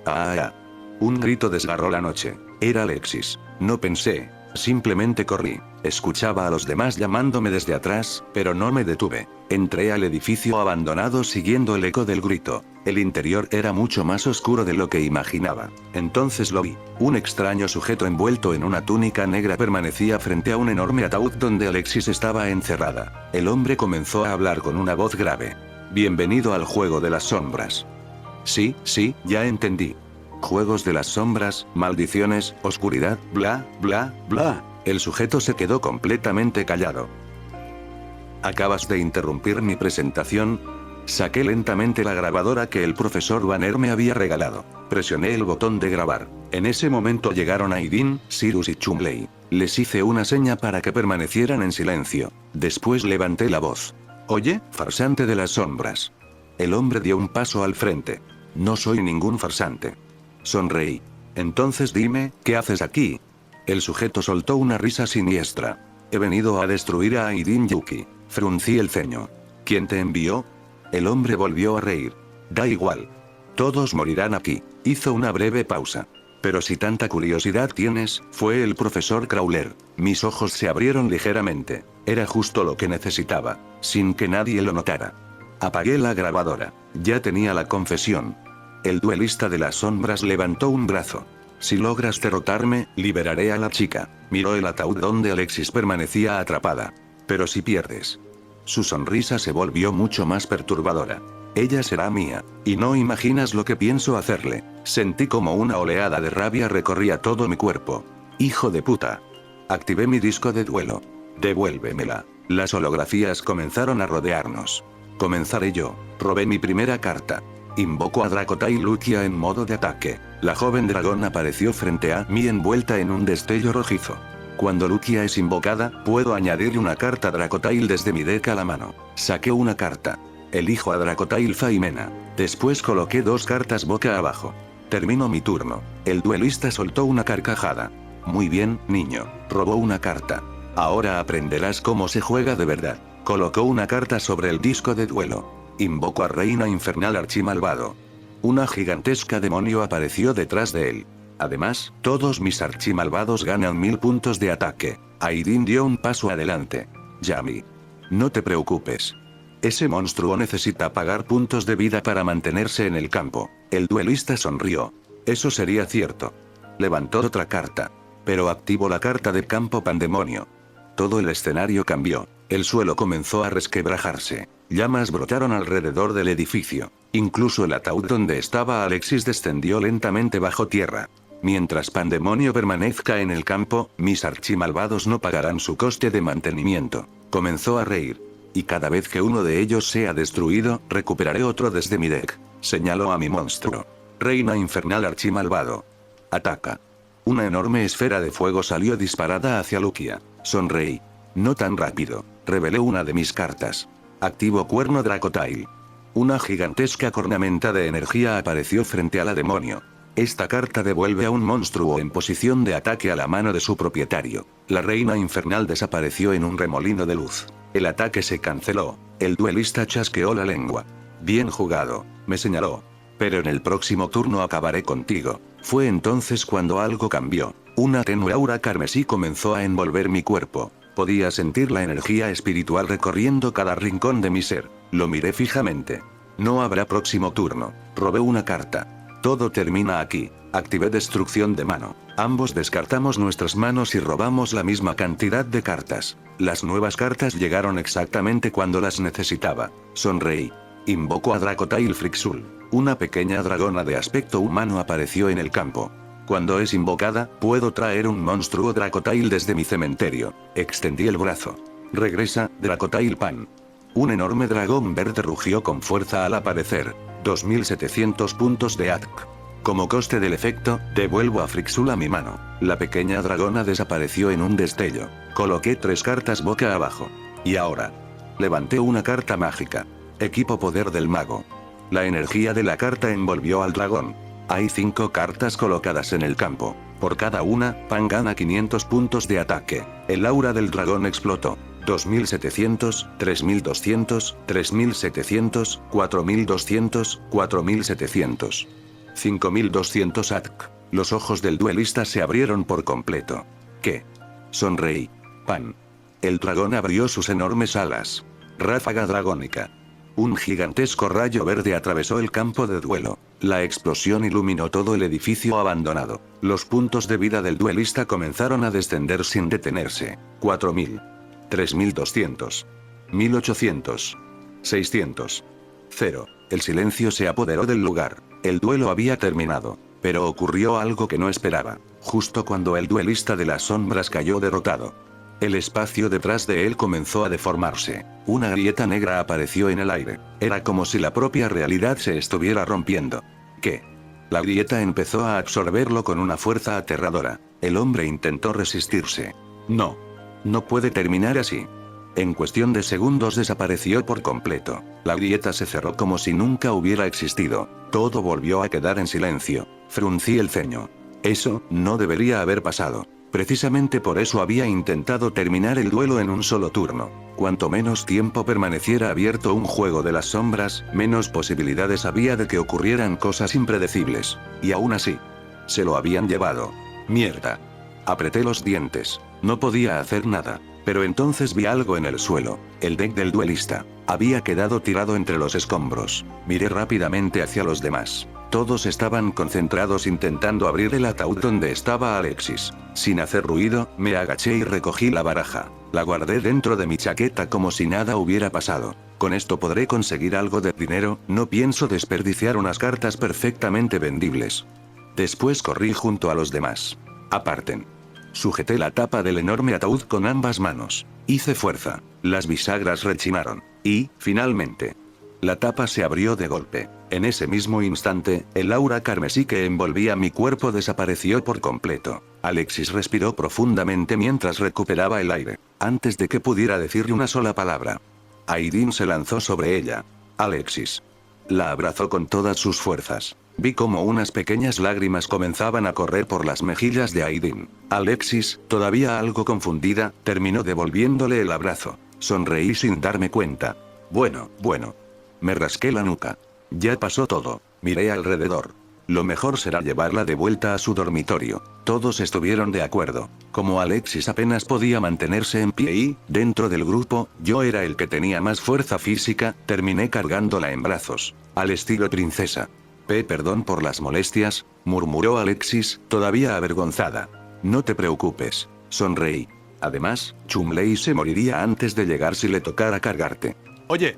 [SPEAKER 1] ¡Ah! Un grito desgarró la noche. Era Alexis. No pensé. Simplemente corrí. Escuchaba a los demás llamándome desde atrás, pero no me detuve. Entré al edificio abandonado siguiendo el eco del grito. El interior era mucho más oscuro de lo que imaginaba. Entonces lo vi. Un extraño sujeto envuelto en una túnica negra permanecía frente a un enorme ataúd donde Alexis estaba encerrada. El hombre comenzó a hablar con una voz grave. Bienvenido al juego de las sombras. Sí, ya entendí. Juegos de las sombras, maldiciones, oscuridad, bla, bla, bla. El sujeto se quedó completamente callado. ¿Acabas de interrumpir mi presentación? Saqué lentamente la grabadora que el profesor Banner me había regalado. Presioné el botón de grabar. En ese momento llegaron Aidin, Cyrus y Chumley. Les hice una seña para que permanecieran en silencio. Después levanté la voz. Oye, farsante de las sombras. El hombre dio un paso al frente. No soy ningún farsante. Sonreí. Entonces dime, ¿qué haces aquí? El sujeto soltó una risa siniestra. He venido a destruir a Aidin Yuki. Fruncí el ceño. ¿Quién te envió? El hombre volvió a reír. Da igual. Todos morirán aquí. Hizo una breve pausa. Pero si tanta curiosidad tienes, fue el profesor Crowler. Mis ojos se abrieron ligeramente. Era justo lo que necesitaba, sin que nadie lo notara. Apagué la grabadora. Ya tenía la confesión. El duelista de las sombras levantó un brazo. Si logras derrotarme, liberaré a la chica. Miró el ataúd donde Alexis permanecía atrapada. Pero si pierdes. Su sonrisa se volvió mucho más perturbadora. Ella será mía. Y no imaginas lo que pienso hacerle. Sentí como una oleada de rabia recorría todo mi cuerpo. Hijo de puta. Activé mi disco de duelo. Devuélvemela. Las holografías comenzaron a rodearnos. Comenzaré yo. Robé mi primera carta. Invoco a Dracota y Lucia en modo de ataque. La joven dragón apareció frente a mí envuelta en un destello rojizo. Cuando Lucia es invocada, puedo añadirle una carta Dracotail desde mi deck a la mano. Saqué una carta. Elijo a Dracotail Faimena. Después coloqué dos cartas boca abajo. Termino mi turno. El duelista soltó una carcajada. Muy bien, niño. Robó una carta. Ahora aprenderás cómo se juega de verdad. Colocó una carta sobre el disco de duelo. Invoco a Reina Infernal Archimalvado. Una gigantesca demonio apareció detrás de él. Además, todos mis archimalvados ganan 1000 puntos de ataque. Aidin dio un paso adelante. Yami. No te preocupes. Ese monstruo necesita pagar puntos de vida para mantenerse en el campo. El duelista sonrió. Eso sería cierto. Levantó otra carta. Pero activó la carta de campo pandemonio. Todo el escenario cambió. El suelo comenzó a resquebrajarse. Llamas brotaron alrededor del edificio. Incluso el ataúd donde estaba Alexis descendió lentamente bajo tierra. Mientras Pandemonio permanezca en el campo, mis archimalvados no pagarán su coste de mantenimiento. Comenzó a reír. Y cada vez que uno de ellos sea destruido, recuperaré otro desde mi deck. Señaló a mi monstruo. Reina Infernal Archimalvado. Ataca. Una enorme esfera de fuego salió disparada hacia Lucia. Sonreí. No tan rápido. Revelé una de mis cartas. Activo Cuerno Dracotail. Una gigantesca cornamenta de energía apareció frente a la demonio. Esta carta devuelve a un monstruo en posición de ataque a la mano de su propietario. La reina infernal desapareció en un remolino de luz. El ataque se canceló. El duelista chasqueó la lengua. Bien jugado, me señaló. Pero en el próximo turno acabaré contigo. Fue entonces cuando algo cambió. Una tenue aura carmesí comenzó a envolver mi cuerpo. Podía sentir la energía espiritual recorriendo cada rincón de mi ser. Lo miré fijamente. No habrá próximo turno. Robé una carta. Todo termina aquí. Activé destrucción de mano. Ambos descartamos nuestras manos y robamos la misma cantidad de cartas. Las nuevas cartas llegaron exactamente cuando las necesitaba. Sonreí. Invoco a Dracotail Frixul. Una pequeña dragona de aspecto humano apareció en el campo. Cuando es invocada, puedo traer un monstruo Dracotail desde mi cementerio. Extendí el brazo. Regresa, Dracotail Pan. Un enorme dragón verde rugió con fuerza al aparecer. 2700 puntos de ATK. Como coste del efecto, devuelvo a Frixul a mi mano. La pequeña dragona desapareció en un destello. Coloqué 3 cartas boca abajo. Y ahora. Levanté una carta mágica. Equipo poder del mago. La energía de la carta envolvió al dragón. Hay 5 cartas colocadas en el campo. Por cada una, Pan gana 500 puntos de ataque. El aura del dragón explotó. 2700, 3200, 3700, 4200, 4700. 5200 ATK. Los ojos del duelista se abrieron por completo. ¿Qué? Sonreí. Pan. El dragón abrió sus enormes alas. Ráfaga dragónica. Un gigantesco rayo verde atravesó el campo de duelo. La explosión iluminó todo el edificio abandonado. Los puntos de vida del duelista comenzaron a descender sin detenerse. 4000. 3200. 1800. 600. 0. El silencio se apoderó del lugar. El duelo había terminado. Pero ocurrió algo que no esperaba. Justo cuando el duelista de las sombras cayó derrotado. El espacio detrás de él comenzó a deformarse. Una grieta negra apareció en el aire. Era como si la propia realidad se estuviera rompiendo. ¿Qué? La grieta empezó a absorberlo con una fuerza aterradora. El hombre intentó resistirse. No. No puede terminar así. En cuestión de segundos desapareció por completo. La grieta se cerró como si nunca hubiera existido. Todo volvió a quedar en silencio. Fruncí el ceño. Eso no debería haber pasado. Precisamente por eso había intentado terminar el duelo en un solo turno. Cuanto menos tiempo permaneciera abierto un juego de las sombras, menos posibilidades había de que ocurrieran cosas impredecibles. Y aún así, se lo habían llevado. Mierda. Apreté los dientes. No podía hacer nada. Pero entonces vi algo en el suelo. El deck del duelista. Había quedado tirado entre los escombros. Miré rápidamente hacia los demás. Todos estaban concentrados intentando abrir el ataúd donde estaba Alexis. Sin hacer ruido, me agaché y recogí la baraja. La guardé dentro de mi chaqueta como si nada hubiera pasado. Con esto podré conseguir algo de dinero, no pienso desperdiciar unas cartas perfectamente vendibles. Después corrí junto a los demás. Aparten. Sujeté la tapa del enorme ataúd con ambas manos. Hice fuerza. Las bisagras rechinaron. Y, finalmente, la tapa se abrió de golpe. En ese mismo instante, el aura carmesí que envolvía mi cuerpo desapareció por completo. Alexis respiró profundamente mientras recuperaba el aire. Antes de que pudiera decirle una sola palabra, Aidin se lanzó sobre ella. Alexis. La abrazó con todas sus fuerzas. Vi como unas pequeñas lágrimas comenzaban a correr por las mejillas de Aidin. Alexis, todavía algo confundida, terminó devolviéndole el abrazo. Sonreí sin darme cuenta. Bueno. Me rasqué la nuca. Ya pasó todo. Miré alrededor. Lo mejor será llevarla de vuelta a su dormitorio. Todos estuvieron de acuerdo. Como Alexis apenas podía mantenerse en pie y, dentro del grupo, yo era el que tenía más fuerza física, terminé cargándola en brazos. Al estilo princesa. Perdón por las molestias, murmuró Alexis, todavía avergonzada. No te preocupes. Sonreí. Además, Chumley se moriría antes de llegar si le tocara cargarte.
[SPEAKER 2] Oye,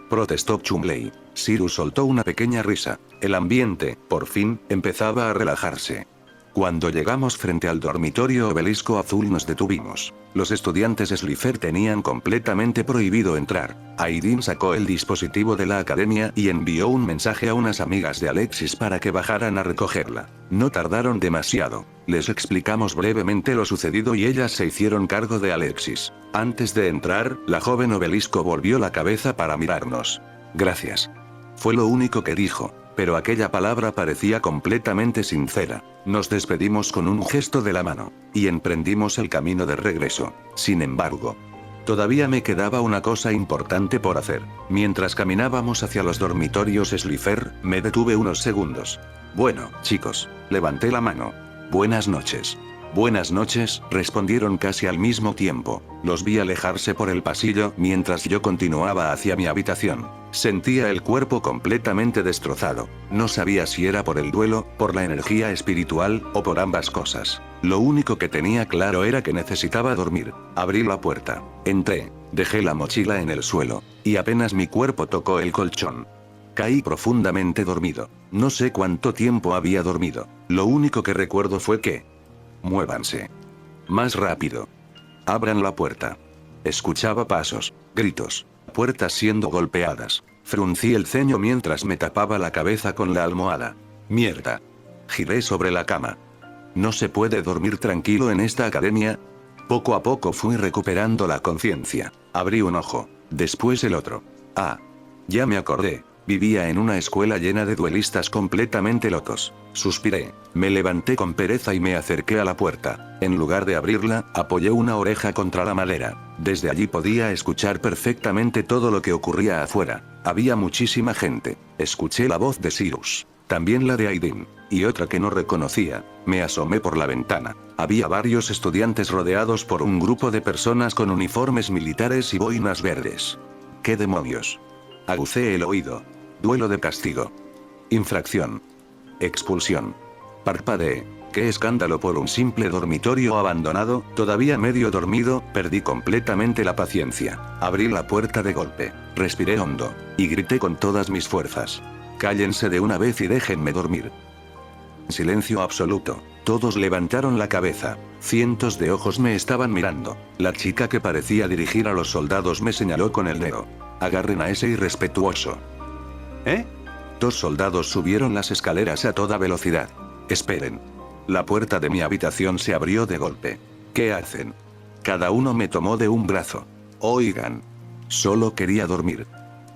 [SPEAKER 1] protestó Chumley. Cyrus soltó una pequeña risa. El ambiente, por fin, empezaba a relajarse. Cuando llegamos frente al dormitorio Obelisco Azul nos detuvimos. Los estudiantes Slifer tenían completamente prohibido entrar. Aidin sacó el dispositivo de la academia y envió un mensaje a unas amigas de Alexis para que bajaran a recogerla. No tardaron demasiado. Les explicamos brevemente lo sucedido y ellas se hicieron cargo de Alexis. Antes de entrar, la joven Obelisco volvió la cabeza para mirarnos. Gracias. Fue lo único que dijo. Pero aquella palabra parecía completamente sincera. Nos despedimos con un gesto de la mano. Y emprendimos el camino de regreso. Sin embargo, todavía me quedaba una cosa importante por hacer. Mientras caminábamos hacia los dormitorios Slifer, me detuve unos segundos. Bueno, chicos, levanté la mano. Buenas noches. Buenas noches, respondieron casi al mismo tiempo. Los vi alejarse por el pasillo mientras yo continuaba hacia mi habitación. Sentía el cuerpo completamente destrozado. No sabía si era por el duelo, por la energía espiritual, o por ambas cosas. Lo único que tenía claro era que necesitaba dormir. Abrí la puerta. Entré. Dejé la mochila en el suelo. Y apenas mi cuerpo tocó el colchón, caí profundamente dormido. No sé cuánto tiempo había dormido. Lo único que recuerdo fue que... muévanse. Más rápido. Abran la puerta. Escuchaba pasos, gritos, puertas siendo golpeadas. Fruncí el ceño mientras me tapaba la cabeza con la almohada. Mierda. Giré sobre la cama. ¿No se puede dormir tranquilo en esta academia? Poco a poco fui recuperando la conciencia. Abrí un ojo, después el otro. Ah. Ya me acordé. Vivía en una escuela llena de duelistas completamente locos. Suspiré. Me levanté con pereza y me acerqué a la puerta. En lugar de abrirla, apoyé una oreja contra la madera. Desde allí podía escuchar perfectamente todo lo que ocurría afuera. Había muchísima gente. Escuché la voz de Cyrus. También la de Aidin. Y otra que no reconocía. Me asomé por la ventana. Había varios estudiantes rodeados por un grupo de personas con uniformes militares y boinas verdes. ¿Qué demonios? Agucé el oído. Duelo de castigo. Infracción. Expulsión. Parpadeé. ¡Qué escándalo por un simple dormitorio abandonado! Todavía medio dormido, perdí completamente la paciencia. Abrí la puerta de golpe. Respiré hondo. Y grité con todas mis fuerzas. Cállense de una vez y déjenme dormir. Silencio absoluto. Todos levantaron la cabeza. Cientos de ojos me estaban mirando. La chica que parecía dirigir a los soldados me señaló con el dedo. Agarren a ese irrespetuoso. ¿Eh? 2 soldados subieron las escaleras a toda velocidad. Esperen. La puerta de mi habitación se abrió de golpe. ¿Qué hacen? Cada uno me tomó de un brazo. Oigan. Solo quería dormir.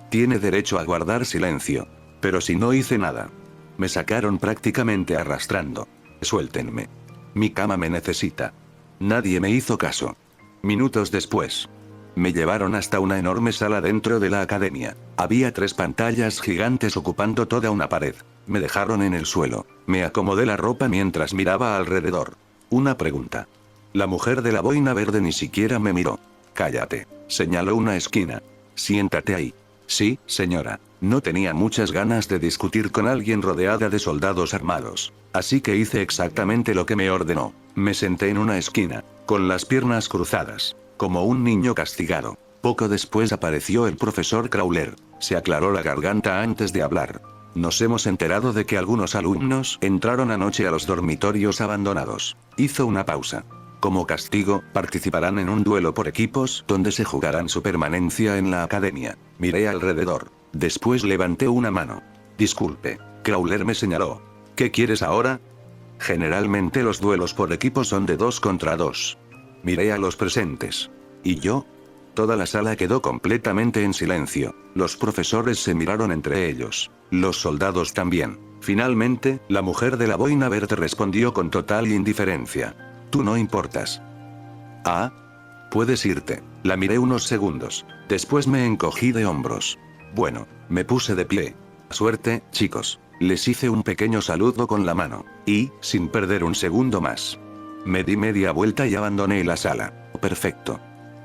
[SPEAKER 1] Tiene derecho a guardar silencio. Pero si no hice nada. Me sacaron prácticamente arrastrando. Suéltenme. Mi cama me necesita. Nadie me hizo caso. Minutos después. Me llevaron hasta una enorme sala dentro de la academia. Había 3 pantallas gigantes ocupando toda una pared. Me dejaron en el suelo. Me acomodé la ropa mientras miraba alrededor. Una pregunta. La mujer de la boina verde ni siquiera me miró. Cállate. Señaló una esquina. Siéntate ahí. Sí, señora. No tenía muchas ganas de discutir con alguien rodeada de soldados armados. Así que hice exactamente lo que me ordenó. Me senté en una esquina, con las piernas cruzadas, como un niño castigado. Poco después apareció el profesor Crowler. Se aclaró la garganta antes de hablar. Nos hemos enterado de que algunos alumnos entraron anoche a los dormitorios abandonados. Hizo una pausa. Como castigo, participarán en un duelo por equipos donde se jugarán su permanencia en la academia. Miré alrededor. Después levanté una mano. Disculpe. Crowler me señaló. ¿Qué quieres ahora? Generalmente los duelos por equipos son de 2 contra 2. Miré a los presentes. ¿Y yo? Toda la sala quedó completamente en silencio. Los profesores se miraron entre ellos. Los soldados también. Finalmente, la mujer de la boina verde respondió con total indiferencia. Tú no importas. Ah. Puedes irte. La miré unos segundos. Después me encogí de hombros. Bueno, me puse de pie. Suerte, chicos. Les hice un pequeño saludo con la mano. Y, sin perder un segundo más, me di media vuelta y abandoné la sala. Perfecto.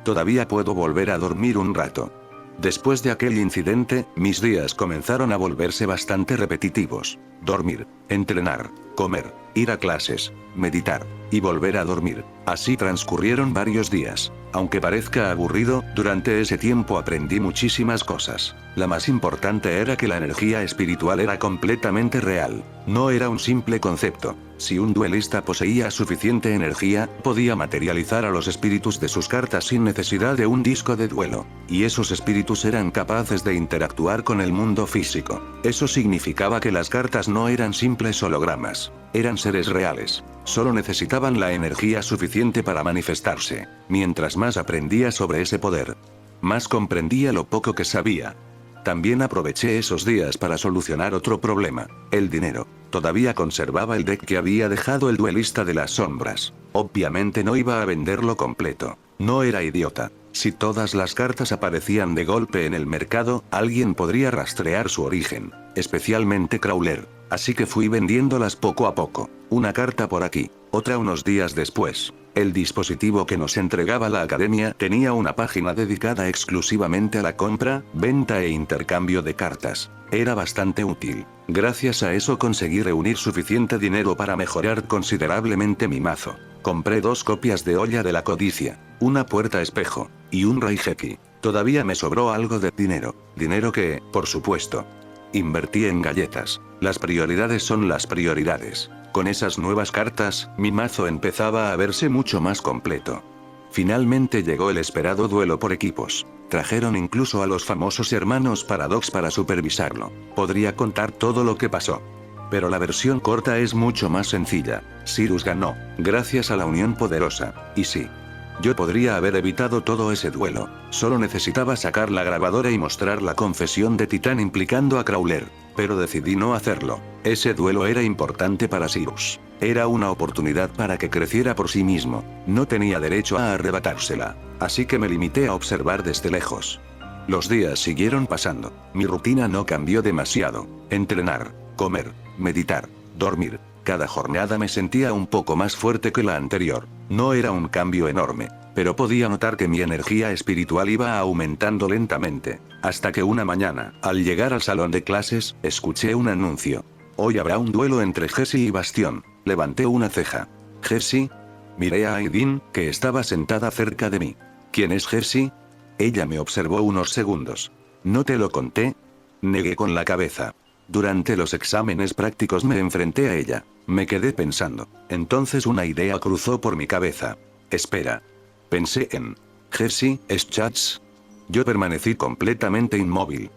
[SPEAKER 1] Todavía puedo volver a dormir un rato. Después de aquel incidente, mis días comenzaron a volverse bastante repetitivos. Dormir, entrenar, comer, ir a clases, meditar, y volver a dormir. Así transcurrieron varios días. Aunque parezca aburrido, durante ese tiempo aprendí muchísimas cosas. La más importante era que la energía espiritual era completamente real. No era un simple concepto. Si un duelista poseía suficiente energía, podía materializar a los espíritus de sus cartas sin necesidad de un disco de duelo. Y esos espíritus eran capaces de interactuar con el mundo físico. Eso significaba que las cartas no eran simples hologramas. Eran seres reales. Solo necesitaban la energía suficiente para manifestarse. Mientras más aprendía sobre ese poder, más comprendía lo poco que sabía. También aproveché esos días para solucionar otro problema: el dinero. Todavía conservaba el deck que había dejado el duelista de las sombras. Obviamente no iba a venderlo completo. No era idiota. Si todas las cartas aparecían de golpe en el mercado, alguien podría rastrear su origen, especialmente Crawler. Así que fui vendiéndolas poco a poco, una carta por aquí, otra unos días después. El dispositivo que nos entregaba la academia tenía una página dedicada exclusivamente a la compra, venta e intercambio de cartas. Era bastante útil. Gracias a eso conseguí reunir suficiente dinero para mejorar considerablemente mi mazo. Compré 2 copias de Olla de la Codicia, una puerta espejo, y un Raigeki. Todavía me sobró algo de dinero. Dinero que, por supuesto, invertí en galletas. Las prioridades son las prioridades. Con esas nuevas cartas, mi mazo empezaba a verse mucho más completo. Finalmente llegó el esperado duelo por equipos. Trajeron incluso a los famosos hermanos Paradox para supervisarlo. Podría contar todo lo que pasó. Pero la versión corta es mucho más sencilla. Cyrus ganó, gracias a la unión poderosa. Y sí, yo podría haber evitado todo ese duelo. Solo necesitaba sacar la grabadora y mostrar la confesión de Titán implicando a Crawler. Pero decidí no hacerlo. Ese duelo era importante para Cyrus. Era una oportunidad para que creciera por sí mismo. No tenía derecho a arrebatársela. Así que me limité a observar desde lejos. Los días siguieron pasando. Mi rutina no cambió demasiado. Entrenar, comer, meditar, dormir. Cada jornada me sentía un poco más fuerte que la anterior. No era un cambio enorme, pero podía notar que mi energía espiritual iba aumentando lentamente. Hasta que una mañana, al llegar al salón de clases, escuché un anuncio. Hoy habrá un duelo entre Jessie y Bastión. Levanté una ceja. ¿Jessie? Miré a Aidin, que estaba sentada cerca de mí. ¿Quién es Jessie? Ella me observó unos segundos. ¿No te lo conté? Negué con la cabeza. Durante los exámenes prácticos me enfrenté a ella. Me quedé pensando. Entonces una idea cruzó por mi cabeza. Espera. Pensé en... ¿Jessie es Chats? Yo permanecí completamente inmóvil.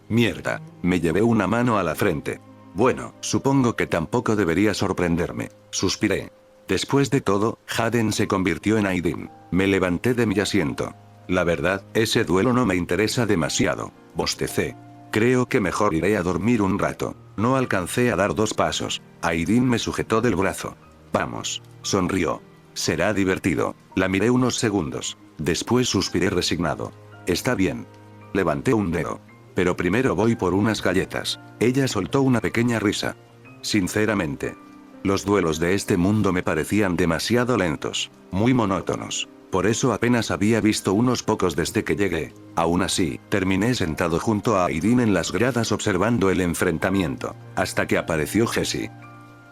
[SPEAKER 1] Mierda. Me llevé una mano a la frente. Bueno, supongo que tampoco debería sorprenderme. Suspiré. Después de todo, Haden se convirtió en Aidin. Me levanté de mi asiento. La verdad, ese duelo no me interesa demasiado. Bostecé. Creo que mejor iré a dormir un rato. No alcancé a dar 2 pasos. Aidin me sujetó del brazo. Vamos. Sonrió. Será divertido. La miré unos segundos. Después suspiré resignado. Está bien. Levanté un dedo. Pero primero voy por unas galletas. Ella soltó una pequeña risa. Sinceramente, los duelos de este mundo me parecían demasiado lentos. Muy monótonos. Por eso apenas había visto unos pocos desde que llegué. Aún así, terminé sentado junto a Aidin en las gradas observando el enfrentamiento. Hasta que apareció Jessie.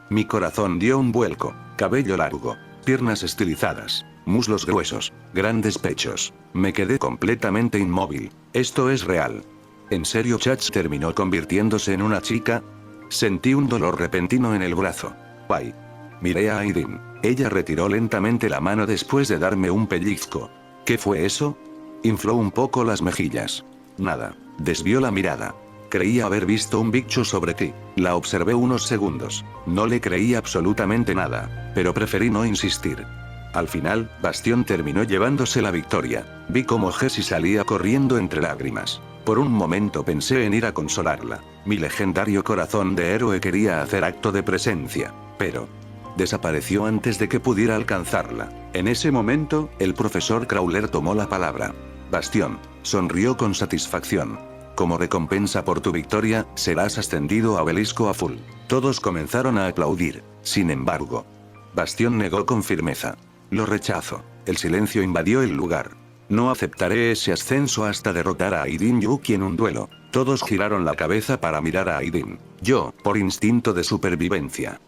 [SPEAKER 1] Mi corazón dio un vuelco. Cabello largo. Piernas estilizadas. Muslos gruesos. Grandes pechos. Me quedé completamente inmóvil. Esto es real. ¿En serio Chats terminó convirtiéndose en una chica? Sentí un dolor repentino en el brazo. ¡Ay! Miré a Aidin. Ella retiró lentamente la mano después de darme un pellizco. ¿Qué fue eso? Infló un poco las mejillas. Nada. Desvió la mirada. Creía haber visto un bicho sobre ti. La observé unos segundos. No le creí absolutamente nada, pero preferí no insistir. Al final, Bastión terminó llevándose la victoria. Vi cómo Jessie salía corriendo entre lágrimas. Por un momento pensé en ir a consolarla. Mi legendario corazón de héroe quería hacer acto de presencia, pero desapareció antes de que pudiera alcanzarla. En ese momento, el profesor Crawler tomó la palabra. Bastión sonrió con satisfacción. Como recompensa por tu victoria, serás ascendido a Obelisco Azul. Todos comenzaron a aplaudir. Sin embargo, Bastión negó con firmeza. Lo rechazo. El silencio invadió el lugar. No aceptaré ese ascenso hasta derrotar a Aidin Yuki en un duelo. Todos giraron la cabeza para mirar a Aidin. Yo, por instinto de supervivencia,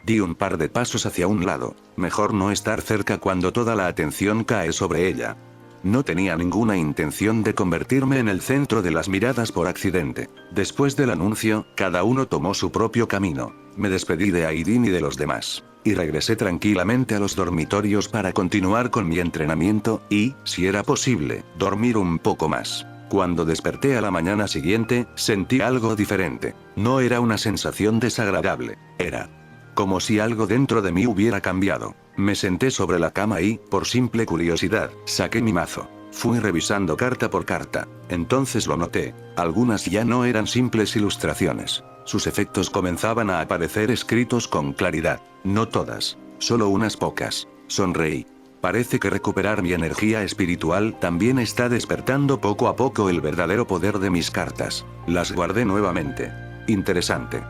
[SPEAKER 1] di un par de pasos hacia un lado. Mejor no estar cerca cuando toda la atención cae sobre ella. No tenía ninguna intención de convertirme en el centro de las miradas por accidente. Después del anuncio, cada uno tomó su propio camino. Me despedí de Aidin y de los demás. Y regresé tranquilamente a los dormitorios para continuar con mi entrenamiento y, si era posible, dormir un poco más. Cuando desperté a la mañana siguiente, sentí algo diferente. No era una sensación desagradable. Era como si algo dentro de mí hubiera cambiado. Me senté sobre la cama y, por simple curiosidad, saqué mi mazo. Fui revisando carta por carta. Entonces lo noté. Algunas ya no eran simples ilustraciones. Sus efectos comenzaban a aparecer escritos con claridad. No todas. Solo unas pocas. Sonreí. Parece que recuperar mi energía espiritual también está despertando poco a poco el verdadero poder de mis cartas. Las guardé nuevamente. Interesante.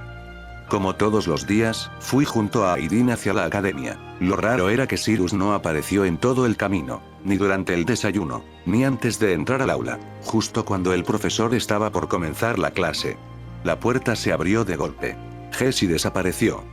[SPEAKER 1] Como todos los días, fui junto a Aidin hacia la academia. Lo raro era que Cyrus no apareció en todo el camino, ni durante el desayuno, ni antes de entrar al aula, justo cuando el profesor estaba por comenzar la clase. La puerta se abrió de golpe. Jessie desapareció.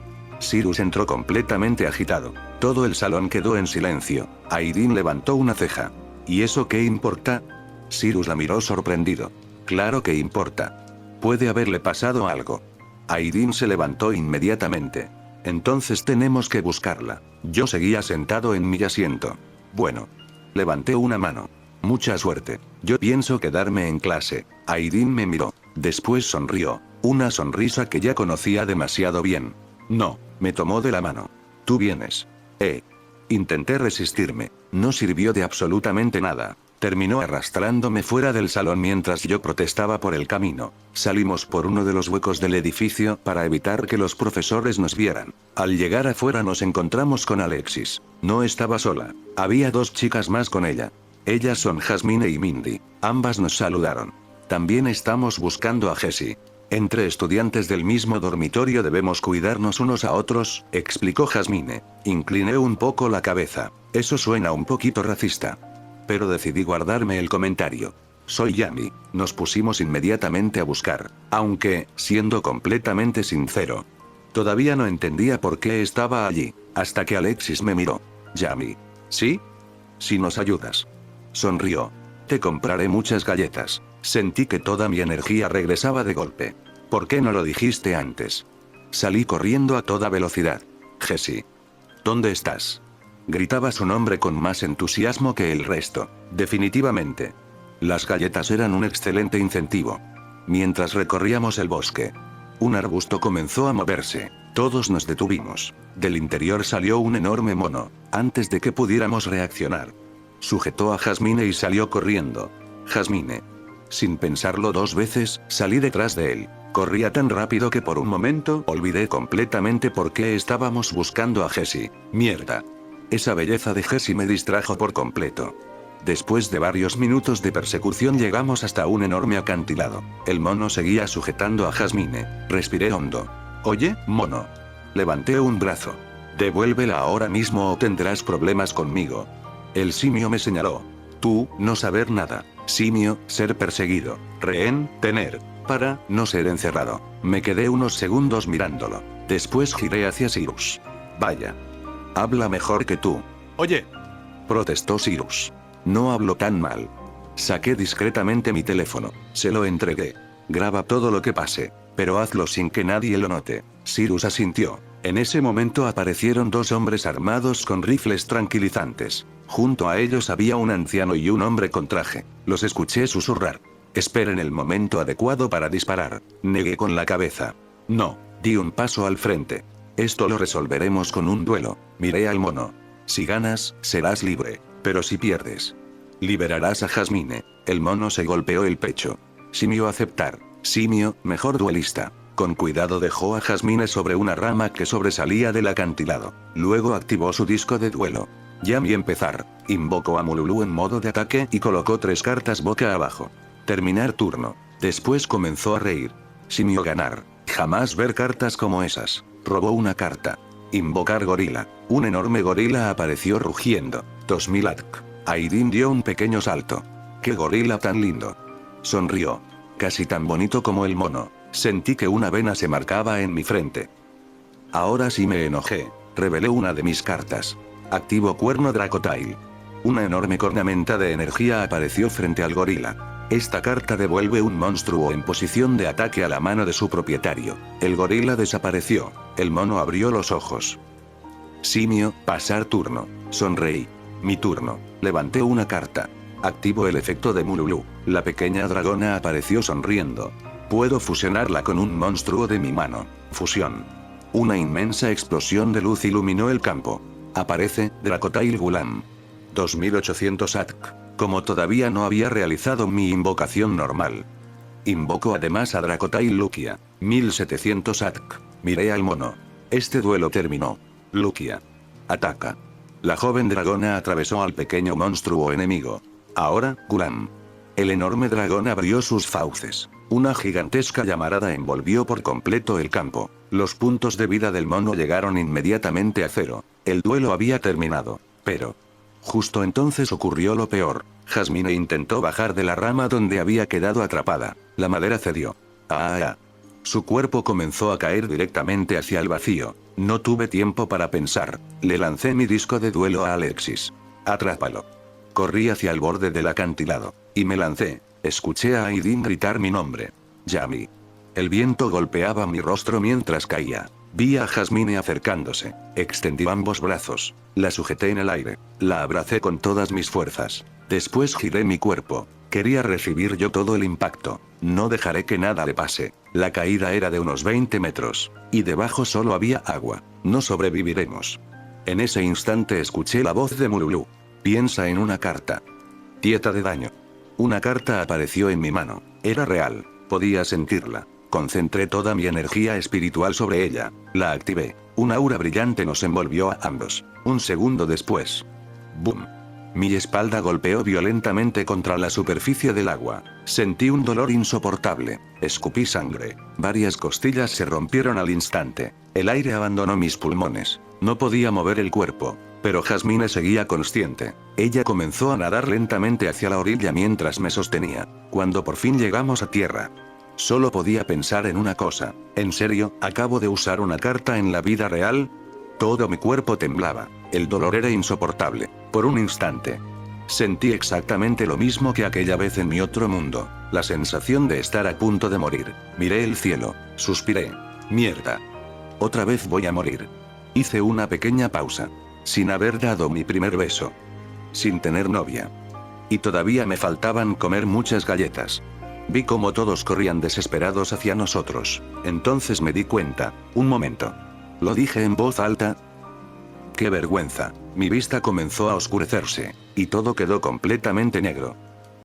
[SPEAKER 1] Cyrus entró completamente agitado. Todo el salón quedó en silencio. Aidin levantó una ceja. ¿Y eso qué importa? Cyrus la miró sorprendido. Claro que importa. Puede haberle pasado algo. Aidin se levantó inmediatamente. Entonces tenemos que buscarla. Yo seguía sentado en mi asiento. Bueno. Levanté una mano. Mucha suerte. Yo pienso quedarme en clase. Aidin me miró. Después sonrió. Una sonrisa que ya conocía demasiado bien. No, me tomó de la mano. Tú vienes. Intenté resistirme. No sirvió de absolutamente nada. Terminó arrastrándome fuera del salón mientras yo protestaba por el camino. Salimos por uno de los huecos del edificio para evitar que los profesores nos vieran. Al llegar afuera nos encontramos con Alexis. No estaba sola. Había 2 chicas más con ella. Ellas son Jasmine y Mindy. Ambas nos saludaron. También estamos buscando a Jessie. Entre estudiantes del mismo dormitorio debemos cuidarnos unos a otros, explicó Jasmine. Incliné un poco la cabeza. Eso suena un poquito racista. Pero decidí guardarme el comentario. Soy Yami. Nos pusimos inmediatamente a buscar, aunque, siendo completamente sincero, todavía no entendía por qué estaba allí, hasta que Alexis me miró. Yami. ¿Sí? Si nos ayudas. Sonrió. Te compraré muchas galletas. Sentí que toda mi energía regresaba de golpe. ¿Por qué no lo dijiste antes? Salí corriendo a toda velocidad. Jessie. ¿Dónde estás? Gritaba su nombre con más entusiasmo que el resto. Definitivamente. Las galletas eran un excelente incentivo. Mientras recorríamos el bosque, un arbusto comenzó a moverse. Todos nos detuvimos. Del interior salió un enorme mono. Antes de que pudiéramos reaccionar, sujetó a Jasmine y salió corriendo. Jasmine. Sin pensarlo 2 veces, salí detrás de él. Corría tan rápido que por un momento olvidé completamente por qué estábamos buscando a Jessie. Mierda. Esa belleza de Jessie me distrajo por completo. Después de varios minutos de persecución llegamos hasta un enorme acantilado. El mono seguía sujetando a Jasmine. Respiré hondo. Oye, mono. Levanté un brazo. Devuélvela ahora mismo o tendrás problemas conmigo. El simio me señaló. Tú, no saber nada. Simio, ser perseguido. Rehén, tener. Para, no ser encerrado. Me quedé unos segundos mirándolo. Después giré hacia Cyrus. Vaya. Habla mejor que tú. Oye. Protestó Cyrus. No hablo tan mal. Saqué discretamente mi teléfono. Se lo entregué. Graba todo lo que pase. Pero hazlo sin que nadie lo note. Cyrus asintió. En ese momento aparecieron 2 hombres armados con rifles tranquilizantes. Junto a ellos había un anciano y un hombre con traje. Los escuché susurrar. Esperen el momento adecuado para disparar. Negué con la cabeza. No, di un paso al frente. Esto lo resolveremos con un duelo. Miré al mono. Si ganas, serás libre. Pero si pierdes, liberarás a Jasmine. El mono se golpeó el pecho. Simio aceptar. Simio, mejor duelista. Con cuidado dejó a Jasmine sobre una rama que sobresalía del acantilado. Luego activó su disco de duelo. Yami empezar. Invocó a Mululu en modo de ataque y colocó 3 cartas boca abajo. Terminar turno. Después comenzó a reír. Simio ganar. Jamás ver cartas como esas. Robó una carta. Invocar gorila. Un enorme gorila apareció rugiendo. 2000 ATK. Aidin dio un pequeño salto. ¡Qué gorila tan lindo! Sonrió. Casi tan bonito como el mono. Sentí que una vena se marcaba en mi frente. Ahora sí me enojé. Revelé una de mis cartas. Activo cuerno Dracotail. Una enorme cornamenta de energía apareció frente al gorila. Esta carta devuelve un monstruo en posición de ataque a la mano de su propietario. El gorila desapareció. El mono abrió los ojos. Simio, pasar turno. Sonreí. Mi turno. Levanté una carta. Activo el efecto de Mululu. La pequeña dragona apareció sonriendo. Puedo fusionarla con un monstruo de mi mano. Fusión. Una inmensa explosión de luz iluminó el campo. Aparece, Dracotail Gulam. 2800 ATK. Como todavía no había realizado mi invocación normal. Invoco además a Dracotail Lukia. 1700 ATK. Miré al mono. Este duelo terminó. Lukia. Ataca. La joven dragona atravesó al pequeño monstruo enemigo. Ahora, Gulam. El enorme dragón abrió sus fauces. Una gigantesca llamarada envolvió por completo el campo. Los puntos de vida del mono llegaron inmediatamente a cero. El duelo había terminado. Pero... justo entonces ocurrió lo peor. Jasmine intentó bajar de la rama donde había quedado atrapada. La madera cedió. ¡Ah! Su cuerpo comenzó a caer directamente hacia el vacío. No tuve tiempo para pensar. Le lancé mi disco de duelo a Alexis. Atrápalo. Corrí hacia el borde del acantilado. Y me lancé. Escuché a Aidin gritar mi nombre. Yami. El viento golpeaba mi rostro mientras caía. Vi a Jasmine acercándose. Extendí ambos brazos. La sujeté en el aire. La abracé con todas mis fuerzas. Después giré mi cuerpo. Quería recibir yo todo el impacto. No dejaré que nada le pase. La caída era de unos 20 metros. Y debajo solo había agua. No sobreviviremos. En ese instante escuché la voz de Murulu. Piensa en una carta. Dieta de daño. Una carta apareció en mi mano. Era real. Podía sentirla. Concentré toda mi energía espiritual sobre ella. La activé. Un aura brillante nos envolvió a ambos. Un segundo después. ¡Bum! Mi espalda golpeó violentamente contra la superficie del agua. Sentí un dolor insoportable. Escupí sangre. Varias costillas se rompieron al instante. El aire abandonó mis pulmones. No podía mover el cuerpo. Pero Jasmine seguía consciente. Ella comenzó a nadar lentamente hacia la orilla mientras me sostenía. Cuando por fin llegamos a tierra, solo podía pensar en una cosa. ¿En serio, acabo de usar una carta en la vida real? Todo mi cuerpo temblaba. El dolor era insoportable. Por un instante. Sentí exactamente lo mismo que aquella vez en mi otro mundo. La sensación de estar a punto de morir. Miré el cielo. Suspiré. Mierda. Otra vez voy a morir. Hice una pequeña pausa. Sin haber dado mi primer beso. Sin tener novia. Y todavía me faltaban comer muchas galletas. Vi cómo todos corrían desesperados hacia nosotros. Entonces me di cuenta. Un momento. Lo dije en voz alta. ¡Qué vergüenza! Mi vista comenzó a oscurecerse. Y todo quedó completamente negro.